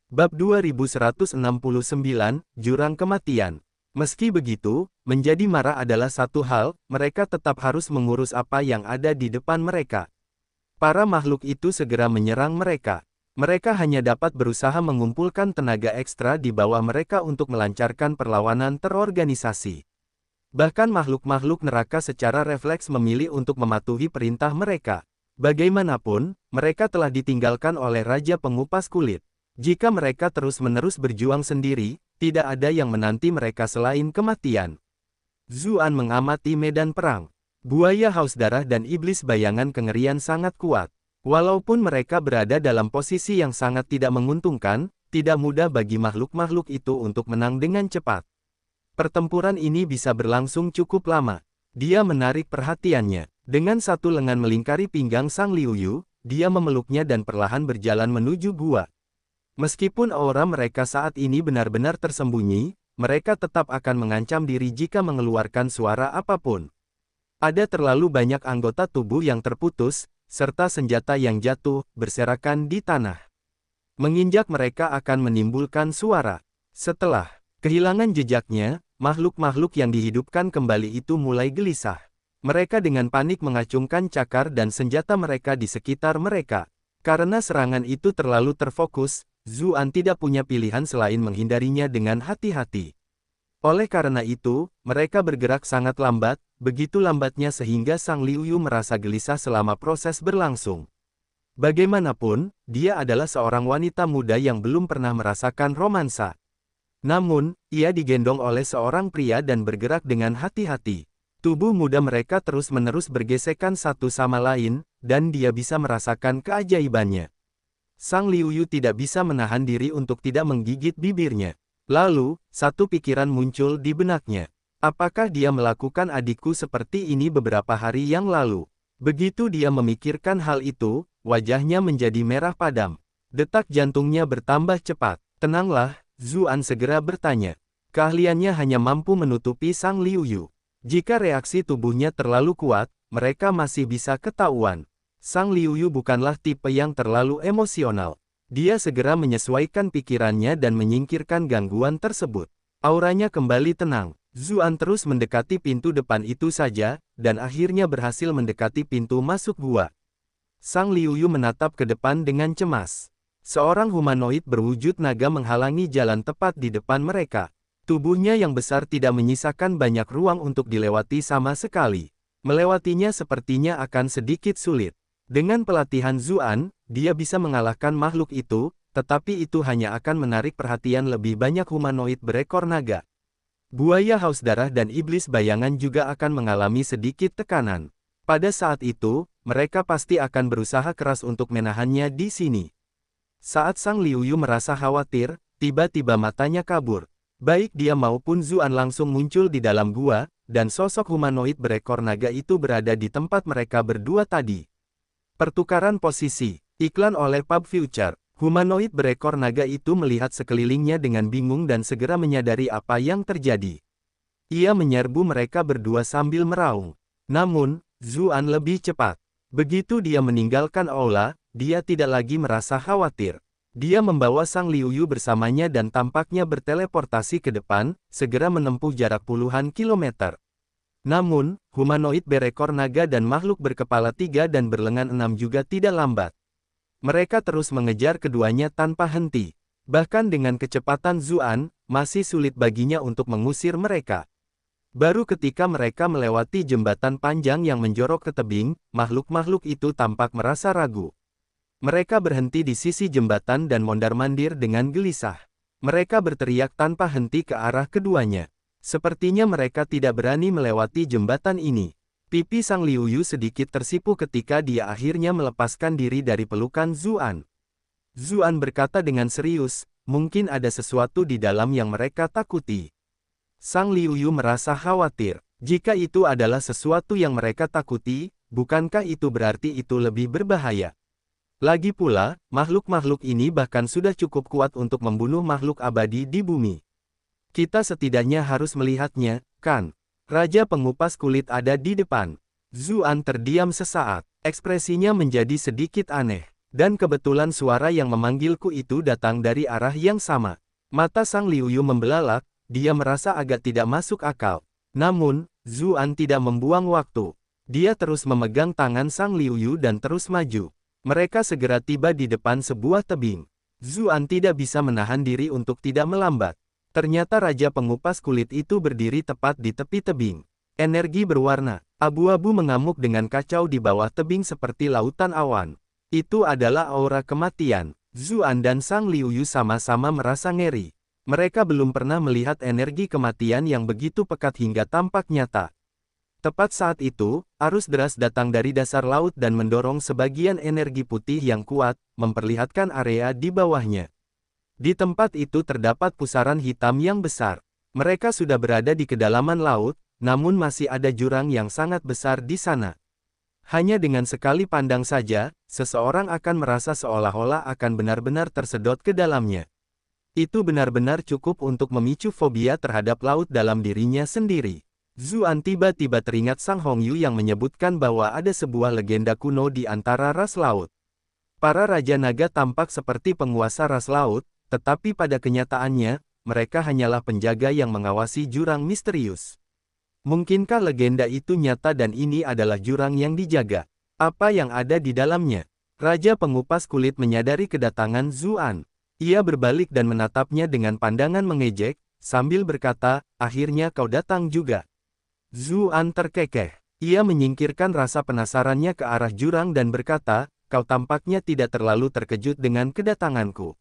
Bab 2169, Jurang Kematian. Meski begitu, menjadi marah adalah satu hal, mereka tetap harus mengurus apa yang ada di depan mereka. Para makhluk itu segera menyerang mereka. Mereka hanya dapat berusaha mengumpulkan tenaga ekstra di bawah mereka untuk melancarkan perlawanan terorganisasi. Bahkan makhluk-makhluk neraka secara refleks memilih untuk mematuhi perintah mereka. Bagaimanapun, mereka telah ditinggalkan oleh Raja Pengupas Kulit. Jika mereka terus-menerus berjuang sendiri, tidak ada yang menanti mereka selain kematian. Zuan mengamati medan perang. Buaya haus darah dan iblis bayangan kengerian sangat kuat. Walaupun mereka berada dalam posisi yang sangat tidak menguntungkan, tidak mudah bagi makhluk-makhluk itu untuk menang dengan cepat. Pertempuran ini bisa berlangsung cukup lama. Dia menarik perhatiannya. Dengan satu lengan melingkari pinggang Sang Liuyu, dia memeluknya dan perlahan berjalan menuju gua. Meskipun aura mereka saat ini benar-benar tersembunyi, mereka tetap akan mengancam diri jika mengeluarkan suara apapun. Ada terlalu banyak anggota tubuh yang terputus, serta senjata yang jatuh, berserakan di tanah. Menginjak mereka akan menimbulkan suara. Setelah kehilangan jejaknya, makhluk-makhluk yang dihidupkan kembali itu mulai gelisah. Mereka dengan panik mengacungkan cakar dan senjata mereka di sekitar mereka. Karena serangan itu terlalu terfokus, Zuan tidak punya pilihan selain menghindarinya dengan hati-hati. Oleh karena itu, mereka bergerak sangat lambat, begitu lambatnya sehingga Sang Liuyu merasa gelisah selama proses berlangsung. Bagaimanapun, dia adalah seorang wanita muda yang belum pernah merasakan romansa. Namun, ia digendong oleh seorang pria dan bergerak dengan hati-hati. Tubuh muda mereka terus-menerus bergesekan satu sama lain, dan dia bisa merasakan keajaibannya. Sang Liuyu tidak bisa menahan diri untuk tidak menggigit bibirnya. Lalu, satu pikiran muncul di benaknya. Apakah dia melakukan adikku seperti ini beberapa hari yang lalu? Begitu dia memikirkan hal itu, wajahnya menjadi merah padam. Detak jantungnya bertambah cepat. Tenanglah, Zuan segera bertanya. Keahliannya hanya mampu menutupi Sang Liuyu. Jika reaksi tubuhnya terlalu kuat, mereka masih bisa ketahuan. Sang Liuyu bukanlah tipe yang terlalu emosional. Dia segera menyesuaikan pikirannya dan menyingkirkan gangguan tersebut. Auranya kembali tenang. Zuan terus mendekati pintu depan itu saja, dan akhirnya berhasil mendekati pintu masuk gua. Sang Liuyu menatap ke depan dengan cemas. Seorang humanoid berwujud naga menghalangi jalan tepat di depan mereka. Tubuhnya yang besar tidak menyisakan banyak ruang untuk dilewati sama sekali. Melewatinya sepertinya akan sedikit sulit. Dengan pelatihan Zuan, dia bisa mengalahkan makhluk itu, tetapi itu hanya akan menarik perhatian lebih banyak humanoid berekor naga. Buaya haus darah dan iblis bayangan juga akan mengalami sedikit tekanan. Pada saat itu, mereka pasti akan berusaha keras untuk menahannya di sini. Saat Sang Liuyu merasa khawatir, tiba-tiba matanya kabur. Baik dia maupun Zuan langsung muncul di dalam gua, dan sosok humanoid berekor naga itu berada di tempat mereka berdua tadi. Pertukaran posisi, iklan oleh Pub Future. Humanoid berekor naga itu melihat sekelilingnya dengan bingung dan segera menyadari apa yang terjadi. Ia menyerbu mereka berdua sambil meraung. Namun, Zuan lebih cepat. Begitu dia meninggalkan aula, dia tidak lagi merasa khawatir. Dia membawa Sang Liuyu bersamanya dan tampaknya berteleportasi ke depan, segera menempuh jarak puluhan kilometer. Namun, humanoid berekor naga dan makhluk berkepala 3 dan berlengan 6 juga tidak lambat. Mereka terus mengejar keduanya tanpa henti. Bahkan dengan kecepatan Zuan, masih sulit baginya untuk mengusir mereka. Baru ketika mereka melewati jembatan panjang yang menjorok ke tebing, makhluk-makhluk itu tampak merasa ragu. Mereka berhenti di sisi jembatan dan mondar-mandir dengan gelisah. Mereka berteriak tanpa henti ke arah keduanya. Sepertinya mereka tidak berani melewati jembatan ini. Pipi Sang Liuyu sedikit tersipu ketika dia akhirnya melepaskan diri dari pelukan Zuan. Zuan berkata dengan serius, mungkin ada sesuatu di dalam yang mereka takuti. Sang Liuyu merasa khawatir. Jika itu adalah sesuatu yang mereka takuti, bukankah itu berarti itu lebih berbahaya? Lagi pula, makhluk-makhluk ini bahkan sudah cukup kuat untuk membunuh makhluk abadi di bumi. Kita setidaknya harus melihatnya, kan? Raja pengupas kulit ada di depan. Zuan terdiam sesaat. Ekspresinya menjadi sedikit aneh. Dan kebetulan suara yang memanggilku itu datang dari arah yang sama. Mata Sang Liuyu membelalak, dia merasa agak tidak masuk akal. Namun, Zuan tidak membuang waktu. Dia terus memegang tangan Sang Liuyu dan terus maju. Mereka segera tiba di depan sebuah tebing. Zuan tidak bisa menahan diri untuk tidak melambat. Ternyata Raja Pengupas Kulit itu berdiri tepat di tepi tebing. Energi berwarna abu-abu mengamuk dengan kacau di bawah tebing seperti lautan awan. Itu adalah aura kematian. Zuan dan Sang Liuyu sama-sama merasa ngeri. Mereka belum pernah melihat energi kematian yang begitu pekat hingga tampak nyata. Tepat saat itu, arus deras datang dari dasar laut dan mendorong sebagian energi putih yang kuat, memperlihatkan area di bawahnya. Di tempat itu terdapat pusaran hitam yang besar. Mereka sudah berada di kedalaman laut, namun masih ada jurang yang sangat besar di sana. Hanya dengan sekali pandang saja, seseorang akan merasa seolah-olah akan benar-benar tersedot ke dalamnya. Itu benar-benar cukup untuk memicu fobia terhadap laut dalam dirinya sendiri. Zuan tiba-tiba teringat Sang Hongyu yang menyebutkan bahwa ada sebuah legenda kuno di antara ras laut. Para Raja Naga tampak seperti penguasa ras laut, tetapi pada kenyataannya, mereka hanyalah penjaga yang mengawasi jurang misterius. Mungkinkah legenda itu nyata dan ini adalah jurang yang dijaga? Apa yang ada di dalamnya? Raja Pengupas Kulit menyadari kedatangan Zuan. Ia berbalik dan menatapnya dengan pandangan mengejek, sambil berkata, akhirnya kau datang juga. Zuan terkekeh. Ia menyingkirkan rasa penasarannya ke arah jurang dan berkata, kau tampaknya tidak terlalu terkejut dengan kedatanganku.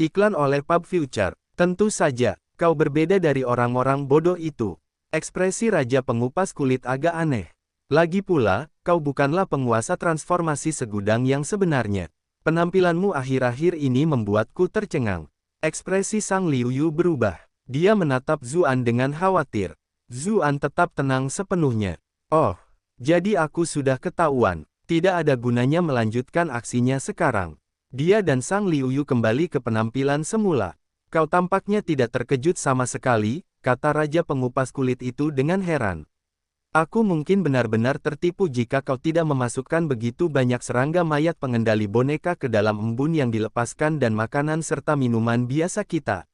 Iklan oleh Pub Future. Tentu saja, kau berbeda dari orang-orang bodoh itu. Ekspresi Raja Pengupas Kulit agak aneh. Lagi pula, kau bukanlah penguasa transformasi segudang yang sebenarnya. Penampilanmu akhir-akhir ini membuatku tercengang. Ekspresi Sang Liuyu berubah. Dia menatap Zuan dengan khawatir. Zuan tetap tenang sepenuhnya. Oh, jadi aku sudah ketahuan. Tidak ada gunanya melanjutkan aksinya sekarang. Dia dan Sang Liuyu kembali ke penampilan semula. Kau tampaknya tidak terkejut sama sekali, kata Raja Pengupas Kulit itu dengan heran. Aku mungkin benar-benar tertipu jika kau tidak memasukkan begitu banyak serangga mayat pengendali boneka ke dalam embun yang dilepaskan dan makanan serta minuman biasa kita.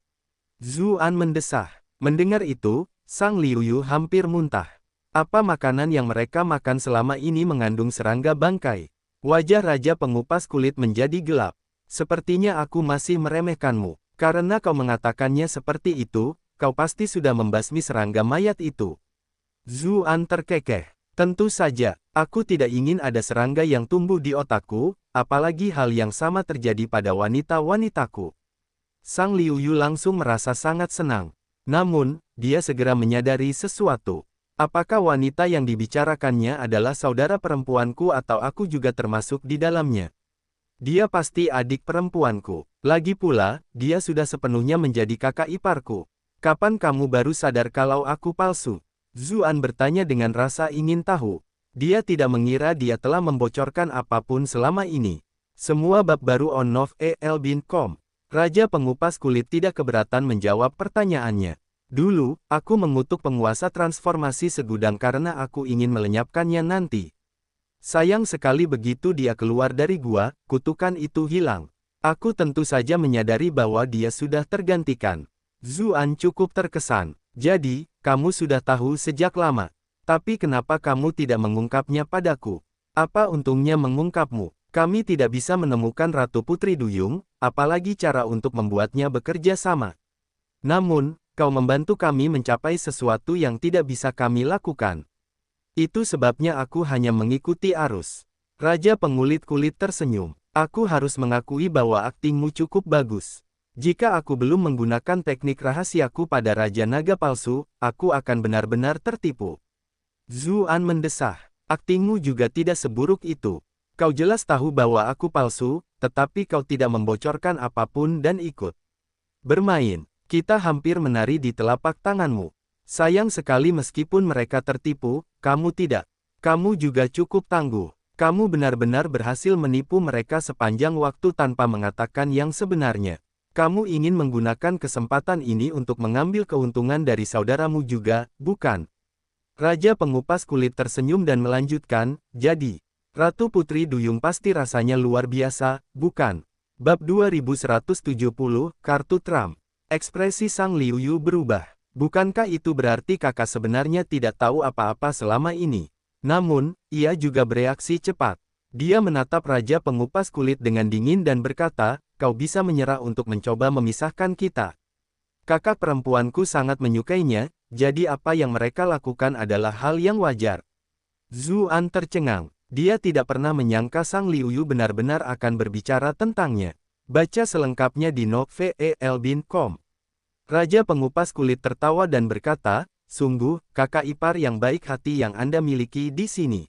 Zuan mendesah. Mendengar itu, Sang Liuyu hampir muntah. Apa makanan yang mereka makan selama ini mengandung serangga bangkai? Wajah Raja Pengupas Kulit menjadi gelap. Sepertinya aku masih meremehkanmu. Karena kau mengatakannya seperti itu, kau pasti sudah membasmi serangga mayat itu. Zuan terkekeh. Tentu saja, aku tidak ingin ada serangga yang tumbuh di otakku, apalagi hal yang sama terjadi pada wanita-wanitaku. Sang Liuyu langsung merasa sangat senang. Namun, dia segera menyadari sesuatu. Apakah wanita yang dibicarakannya adalah saudara perempuanku atau aku juga termasuk di dalamnya? Dia pasti adik perempuanku. Lagi pula, dia sudah sepenuhnya menjadi kakak iparku. Kapan kamu baru sadar kalau aku palsu? Zuan bertanya dengan rasa ingin tahu. Dia tidak mengira dia telah membocorkan apapun selama ini. Semua bab baru on novel.com. Raja pengupas kulit tidak keberatan menjawab pertanyaannya. Dulu, aku mengutuk penguasa transformasi segudang karena aku ingin melenyapkannya nanti. Sayang sekali begitu dia keluar dari gua, kutukan itu hilang. Aku tentu saja menyadari bahwa dia sudah tergantikan. Zuan cukup terkesan. Jadi, kamu sudah tahu sejak lama. Tapi kenapa kamu tidak mengungkapnya padaku? Apa untungnya mengungkapmu? Kami tidak bisa menemukan Ratu Putri Duyung, apalagi cara untuk membuatnya bekerja sama. Namun, kau membantu kami mencapai sesuatu yang tidak bisa kami lakukan. Itu sebabnya aku hanya mengikuti arus. Raja pengulit kulit tersenyum. Aku harus mengakui bahwa aktingmu cukup bagus. Jika aku belum menggunakan teknik rahasiaku pada Raja Naga Palsu, aku akan benar-benar tertipu. Zuan mendesah. Aktingmu juga tidak seburuk itu. Kau jelas tahu bahwa aku palsu, tetapi kau tidak membocorkan apapun dan ikut bermain. Kita hampir menari di telapak tanganmu. Sayang sekali meskipun mereka tertipu, kamu tidak. Kamu juga cukup tangguh. Kamu benar-benar berhasil menipu mereka sepanjang waktu tanpa mengatakan yang sebenarnya. Kamu ingin menggunakan kesempatan ini untuk mengambil keuntungan dari saudaramu juga, bukan? Raja pengupas kulit tersenyum dan melanjutkan, jadi, Ratu Putri Duyung pasti rasanya luar biasa, bukan? Bab 2170, Kartu Trump. Ekspresi Sang Liuyu berubah. Bukankah itu berarti kakak sebenarnya tidak tahu apa-apa selama ini? Namun, ia juga bereaksi cepat. Dia menatap Raja pengupas kulit dengan dingin dan berkata, kau bisa menyerah untuk mencoba memisahkan kita. Kakak perempuanku sangat menyukainya, jadi apa yang mereka lakukan adalah hal yang wajar. Zuan tercengang. Dia tidak pernah menyangka Sang Liuyu benar-benar akan berbicara tentangnya. Baca selengkapnya di novel.com. Raja pengupas kulit tertawa dan berkata, sungguh, kakak ipar yang baik hati yang Anda miliki di sini.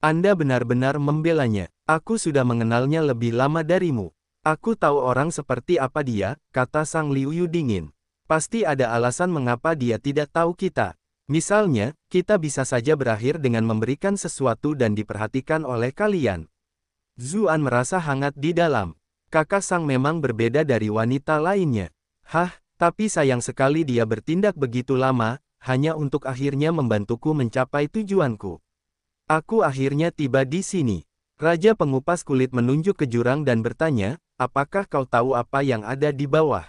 Anda benar-benar membelanya. Aku sudah mengenalnya lebih lama darimu. Aku tahu orang seperti apa dia, kata Sang Liuyu dingin. Pasti ada alasan mengapa dia tidak tahu kita. Misalnya, kita bisa saja berakhir dengan memberikan sesuatu dan diperhatikan oleh kalian. Zuan merasa hangat di dalam. Kakak Sang memang berbeda dari wanita lainnya. Hah, tapi sayang sekali dia bertindak begitu lama, hanya untuk akhirnya membantuku mencapai tujuanku. Aku akhirnya tiba di sini. Raja pengupas kulit menunjuk ke jurang dan bertanya, apakah kau tahu apa yang ada di bawah?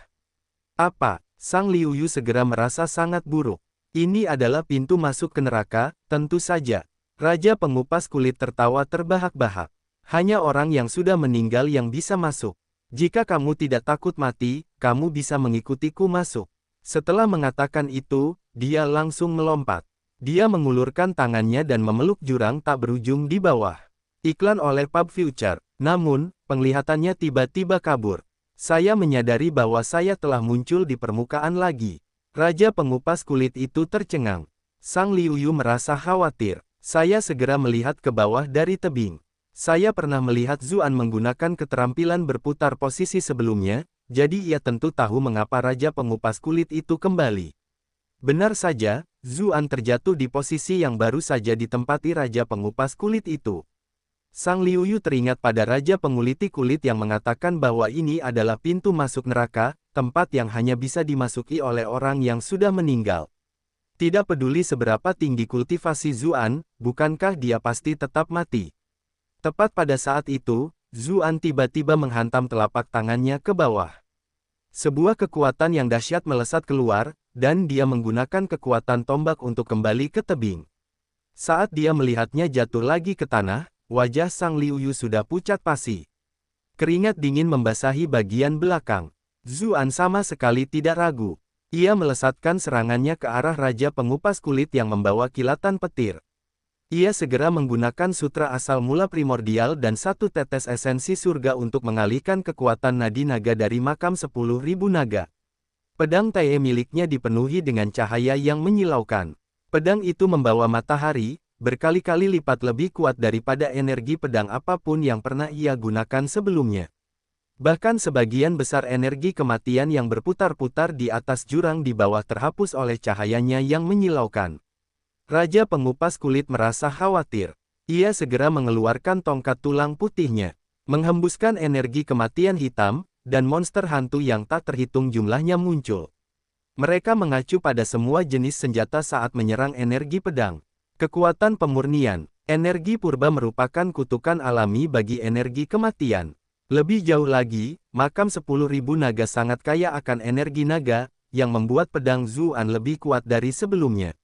Apa? Sang Liuyu segera merasa sangat buruk. Ini adalah pintu masuk ke neraka, tentu saja. Raja pengupas kulit tertawa terbahak-bahak. Hanya orang yang sudah meninggal yang bisa masuk. Jika kamu tidak takut mati, kamu bisa mengikutiku masuk. Setelah mengatakan itu, dia langsung melompat. Dia mengulurkan tangannya dan memeluk jurang tak berujung di bawah. Iklan oleh Pub Future. Namun, penglihatannya tiba-tiba kabur. Saya menyadari bahwa saya telah muncul di permukaan lagi. Raja pengupas kulit itu tercengang. Sang Liuyu merasa khawatir. Saya segera melihat ke bawah dari tebing. Saya pernah melihat Zuan menggunakan keterampilan berputar posisi sebelumnya, jadi ia tentu tahu mengapa Raja pengupas kulit itu kembali. Benar saja, Zuan terjatuh di posisi yang baru saja ditempati Raja pengupas kulit itu. Sang Liuyu teringat pada Raja penguliti kulit yang mengatakan bahwa ini adalah pintu masuk neraka, tempat yang hanya bisa dimasuki oleh orang yang sudah meninggal. Tidak peduli seberapa tinggi kultivasi Zuan, bukankah dia pasti tetap mati? Tepat pada saat itu, Zuan tiba-tiba menghantam telapak tangannya ke bawah. Sebuah kekuatan yang dahsyat melesat keluar, dan dia menggunakan kekuatan tombak untuk kembali ke tebing. Saat dia melihatnya jatuh lagi ke tanah, wajah Sang Liuyu sudah pucat pasi. Keringat dingin membasahi bagian belakang. Zuan sama sekali tidak ragu. Ia melesatkan serangannya ke arah Raja pengupas kulit yang membawa kilatan petir. Ia segera menggunakan sutra asal mula primordial dan satu tetes esensi surga untuk mengalihkan kekuatan nadi naga dari makam 10.000 naga. Pedang Tai miliknya dipenuhi dengan cahaya yang menyilaukan. Pedang itu membawa matahari, berkali-kali lipat lebih kuat daripada energi pedang apapun yang pernah ia gunakan sebelumnya. Bahkan sebagian besar energi kematian yang berputar-putar di atas jurang di bawah terhapus oleh cahayanya yang menyilaukan. Raja pengupas kulit merasa khawatir. Ia segera mengeluarkan tongkat tulang putihnya, menghembuskan energi kematian hitam, dan monster hantu yang tak terhitung jumlahnya muncul. Mereka mengacu pada semua jenis senjata saat menyerang energi pedang. Kekuatan pemurnian, energi purba merupakan kutukan alami bagi energi kematian. Lebih jauh lagi, makam 10.000 naga sangat kaya akan energi naga, yang membuat pedang Zuan lebih kuat dari sebelumnya.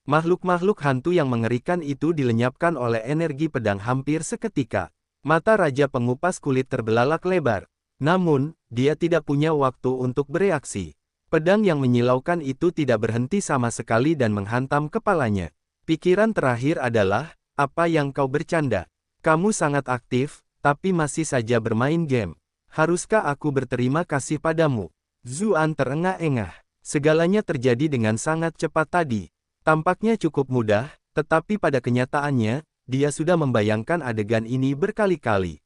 Makhluk-makhluk hantu yang mengerikan itu dilenyapkan oleh energi pedang hampir seketika. Mata Raja Pengupas Kulit terbelalak lebar. Namun, dia tidak punya waktu untuk bereaksi. Pedang yang menyilaukan itu tidak berhenti sama sekali dan menghantam kepalanya. Pikiran terakhir adalah, apa yang kau bercanda? Kamu sangat aktif, tapi masih saja bermain game. Haruskah aku berterima kasih padamu? Zuan terengah-engah. Segalanya terjadi dengan sangat cepat tadi. Tampaknya cukup mudah, tetapi pada kenyataannya, dia sudah membayangkan adegan ini berkali-kali.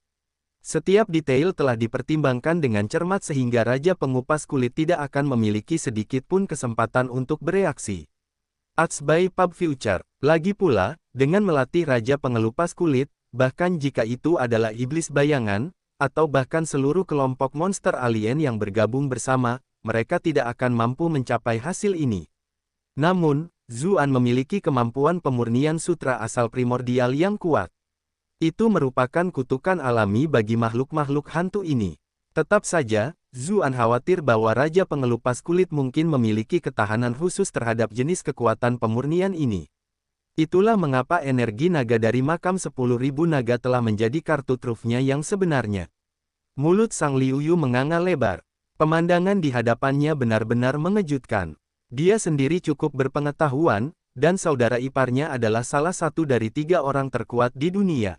Setiap detail telah dipertimbangkan dengan cermat sehingga Raja Pengupas Kulit tidak akan memiliki sedikit pun kesempatan untuk bereaksi. Arts by Pub Future. Lagi pula, dengan melatih Raja Pengelupas Kulit, bahkan jika itu adalah iblis bayangan, atau bahkan seluruh kelompok monster alien yang bergabung bersama, mereka tidak akan mampu mencapai hasil ini. Namun, Zuan memiliki kemampuan pemurnian sutra asal primordial yang kuat. Itu merupakan kutukan alami bagi makhluk-makhluk hantu ini. Tetap saja, Zuan khawatir bahwa Raja Pengelupas Kulit mungkin memiliki ketahanan khusus terhadap jenis kekuatan pemurnian ini. Itulah mengapa energi naga dari makam 10.000 naga telah menjadi kartu trufnya yang sebenarnya. Mulut Sang Liuyu menganga lebar. Pemandangan di hadapannya benar-benar mengejutkan. Dia sendiri cukup berpengetahuan, dan saudara iparnya adalah salah satu dari 3 orang terkuat di dunia.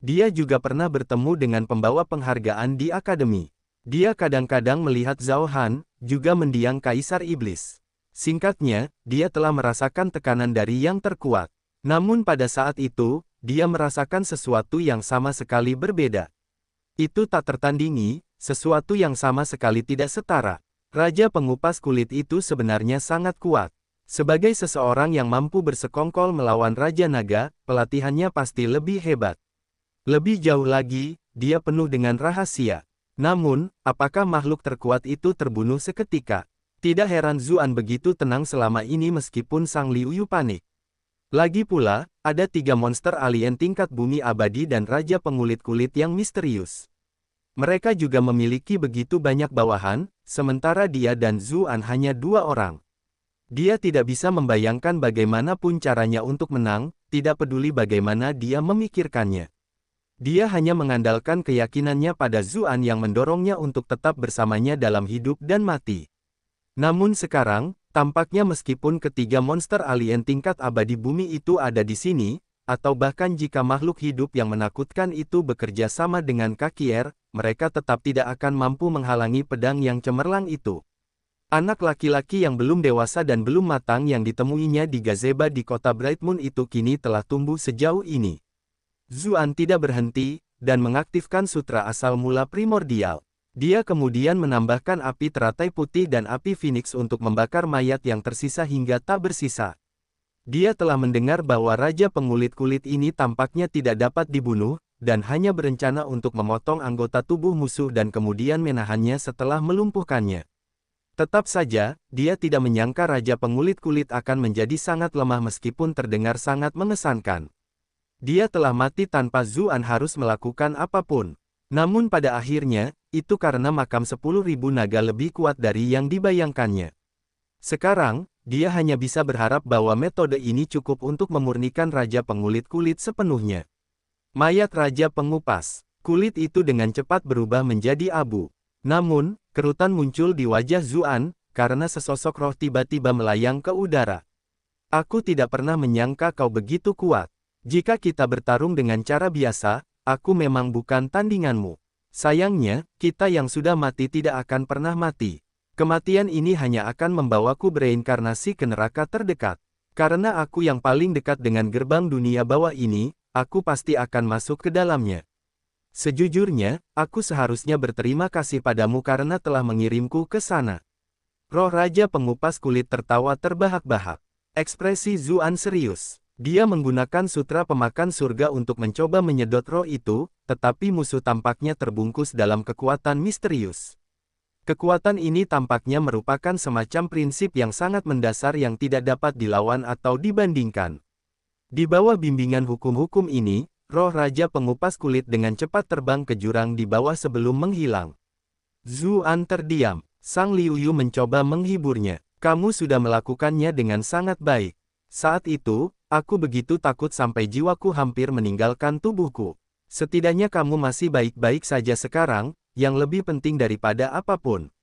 Dia juga pernah bertemu dengan pembawa penghargaan di akademi. Dia kadang-kadang melihat Zhao Han, juga mendiang Kaisar Iblis. Singkatnya, dia telah merasakan tekanan dari yang terkuat. Namun pada saat itu, dia merasakan sesuatu yang sama sekali berbeda. Itu tak tertandingi, sesuatu yang sama sekali tidak setara. Raja Pengupas Kulit itu sebenarnya sangat kuat. Sebagai seseorang yang mampu bersekongkol melawan Raja Naga, pelatihannya pasti lebih hebat. Lebih jauh lagi, dia penuh dengan rahasia. Namun, apakah makhluk terkuat itu terbunuh seketika? Tidak heran Zuan begitu tenang selama ini meskipun Sang Liuyu panik. Lagi pula, ada 3 monster alien tingkat bumi abadi dan Raja Pengulit Kulit yang misterius. Mereka juga memiliki begitu banyak bawahan, sementara dia dan Zuan hanya 2 orang. Dia tidak bisa membayangkan bagaimanapun caranya untuk menang, tidak peduli bagaimana dia memikirkannya. Dia hanya mengandalkan keyakinannya pada Zuan yang mendorongnya untuk tetap bersamanya dalam hidup dan mati. Namun sekarang, tampaknya meskipun ketiga monster alien tingkat abadi bumi itu ada di sini, atau bahkan jika makhluk hidup yang menakutkan itu bekerja sama dengan Kakier, mereka tetap tidak akan mampu menghalangi pedang yang cemerlang itu. Anak laki-laki yang belum dewasa dan belum matang yang ditemuinya di gazebo di kota Brightmoon itu kini telah tumbuh sejauh ini. Zuan tidak berhenti, dan mengaktifkan sutra asal mula primordial. Dia kemudian menambahkan api teratai putih dan api Phoenix untuk membakar mayat yang tersisa hingga tak bersisa. Dia telah mendengar bahwa Raja Pengulit Kulit ini tampaknya tidak dapat dibunuh, dan hanya berencana untuk memotong anggota tubuh musuh dan kemudian menahannya setelah melumpuhkannya. Tetap saja, dia tidak menyangka Raja Pengulit Kulit akan menjadi sangat lemah meskipun terdengar sangat mengesankan. Dia telah mati tanpa Zuan harus melakukan apapun. Namun pada akhirnya, itu karena makam 10.000 naga lebih kuat dari yang dibayangkannya. Sekarang, dia hanya bisa berharap bahwa metode ini cukup untuk memurnikan Raja Pengulit Kulit sepenuhnya. Mayat Raja Pengupas Kulit itu dengan cepat berubah menjadi abu. Namun, kerutan muncul di wajah Zuan, karena sesosok roh tiba-tiba melayang ke udara. Aku tidak pernah menyangka kau begitu kuat. Jika kita bertarung dengan cara biasa, aku memang bukan tandinganmu. Sayangnya, kita yang sudah mati tidak akan pernah mati. Kematian ini hanya akan membawaku bereinkarnasi ke neraka terdekat. Karena aku yang paling dekat dengan gerbang dunia bawah ini, aku pasti akan masuk ke dalamnya. Sejujurnya, aku seharusnya berterima kasih padamu karena telah mengirimku ke sana. Roh Raja Pengupas Kulit tertawa terbahak-bahak. Ekspresi Zuan serius. Dia menggunakan sutra pemakan surga untuk mencoba menyedot roh itu, tetapi musuh tampaknya terbungkus dalam kekuatan misterius. Kekuatan ini tampaknya merupakan semacam prinsip yang sangat mendasar yang tidak dapat dilawan atau dibandingkan. Di bawah bimbingan hukum-hukum ini, roh Raja Pengupas Kulit dengan cepat terbang ke jurang di bawah sebelum menghilang. Zuan terdiam. Sang Liuyu mencoba menghiburnya. Kamu sudah melakukannya dengan sangat baik. Saat itu, aku begitu takut sampai jiwaku hampir meninggalkan tubuhku. Setidaknya kamu masih baik-baik saja sekarang, yang lebih penting daripada apapun.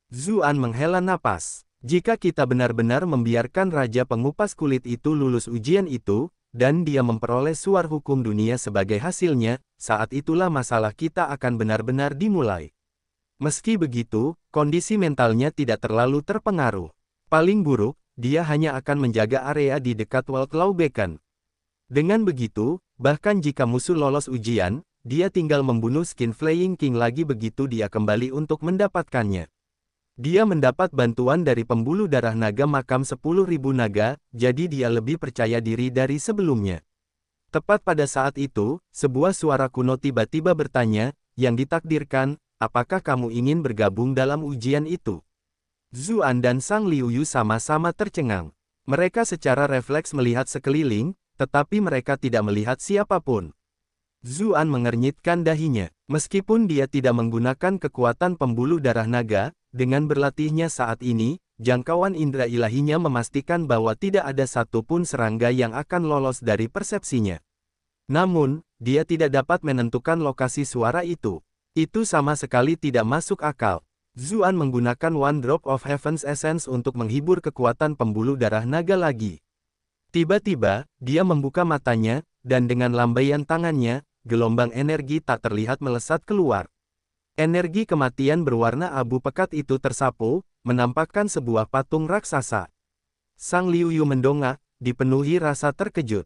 Zuan menghela napas. Jika kita benar-benar membiarkan Raja Pengupas Kulit itu lulus ujian itu, dan dia memperoleh suar hukum dunia sebagai hasilnya, saat itulah masalah kita akan benar-benar dimulai. Meski begitu, kondisi mentalnya tidak terlalu terpengaruh. Paling buruk, dia hanya akan menjaga area di dekat Wildclaw Beacon. Dengan begitu, bahkan jika musuh lolos ujian, dia tinggal membunuh Skin Flaying King lagi begitu dia kembali untuk mendapatkannya. Dia mendapat bantuan dari pembuluh darah naga makam 10.000 naga, jadi dia lebih percaya diri dari sebelumnya. Tepat pada saat itu, sebuah suara kuno tiba-tiba bertanya, yang ditakdirkan, apakah kamu ingin bergabung dalam ujian itu? Zuan dan Sang Liuyu sama-sama tercengang. Mereka secara refleks melihat sekeliling, tetapi mereka tidak melihat siapapun. Zuan mengernyitkan dahinya. Meskipun dia tidak menggunakan kekuatan pembuluh darah naga, dengan berlatihnya saat ini, jangkauan indera ilahinya memastikan bahwa tidak ada satupun serangga yang akan lolos dari persepsinya. Namun, dia tidak dapat menentukan lokasi suara itu. Itu sama sekali tidak masuk akal. Zuan menggunakan One Drop of Heaven's Essence untuk menghibur kekuatan pembuluh darah naga lagi. Tiba-tiba, dia membuka matanya, dan dengan lambaian tangannya, gelombang energi tak terlihat melesat keluar. Energi kematian berwarna abu pekat itu tersapu, menampakkan sebuah patung raksasa. Sang Liuyu mendongak, dipenuhi rasa terkejut.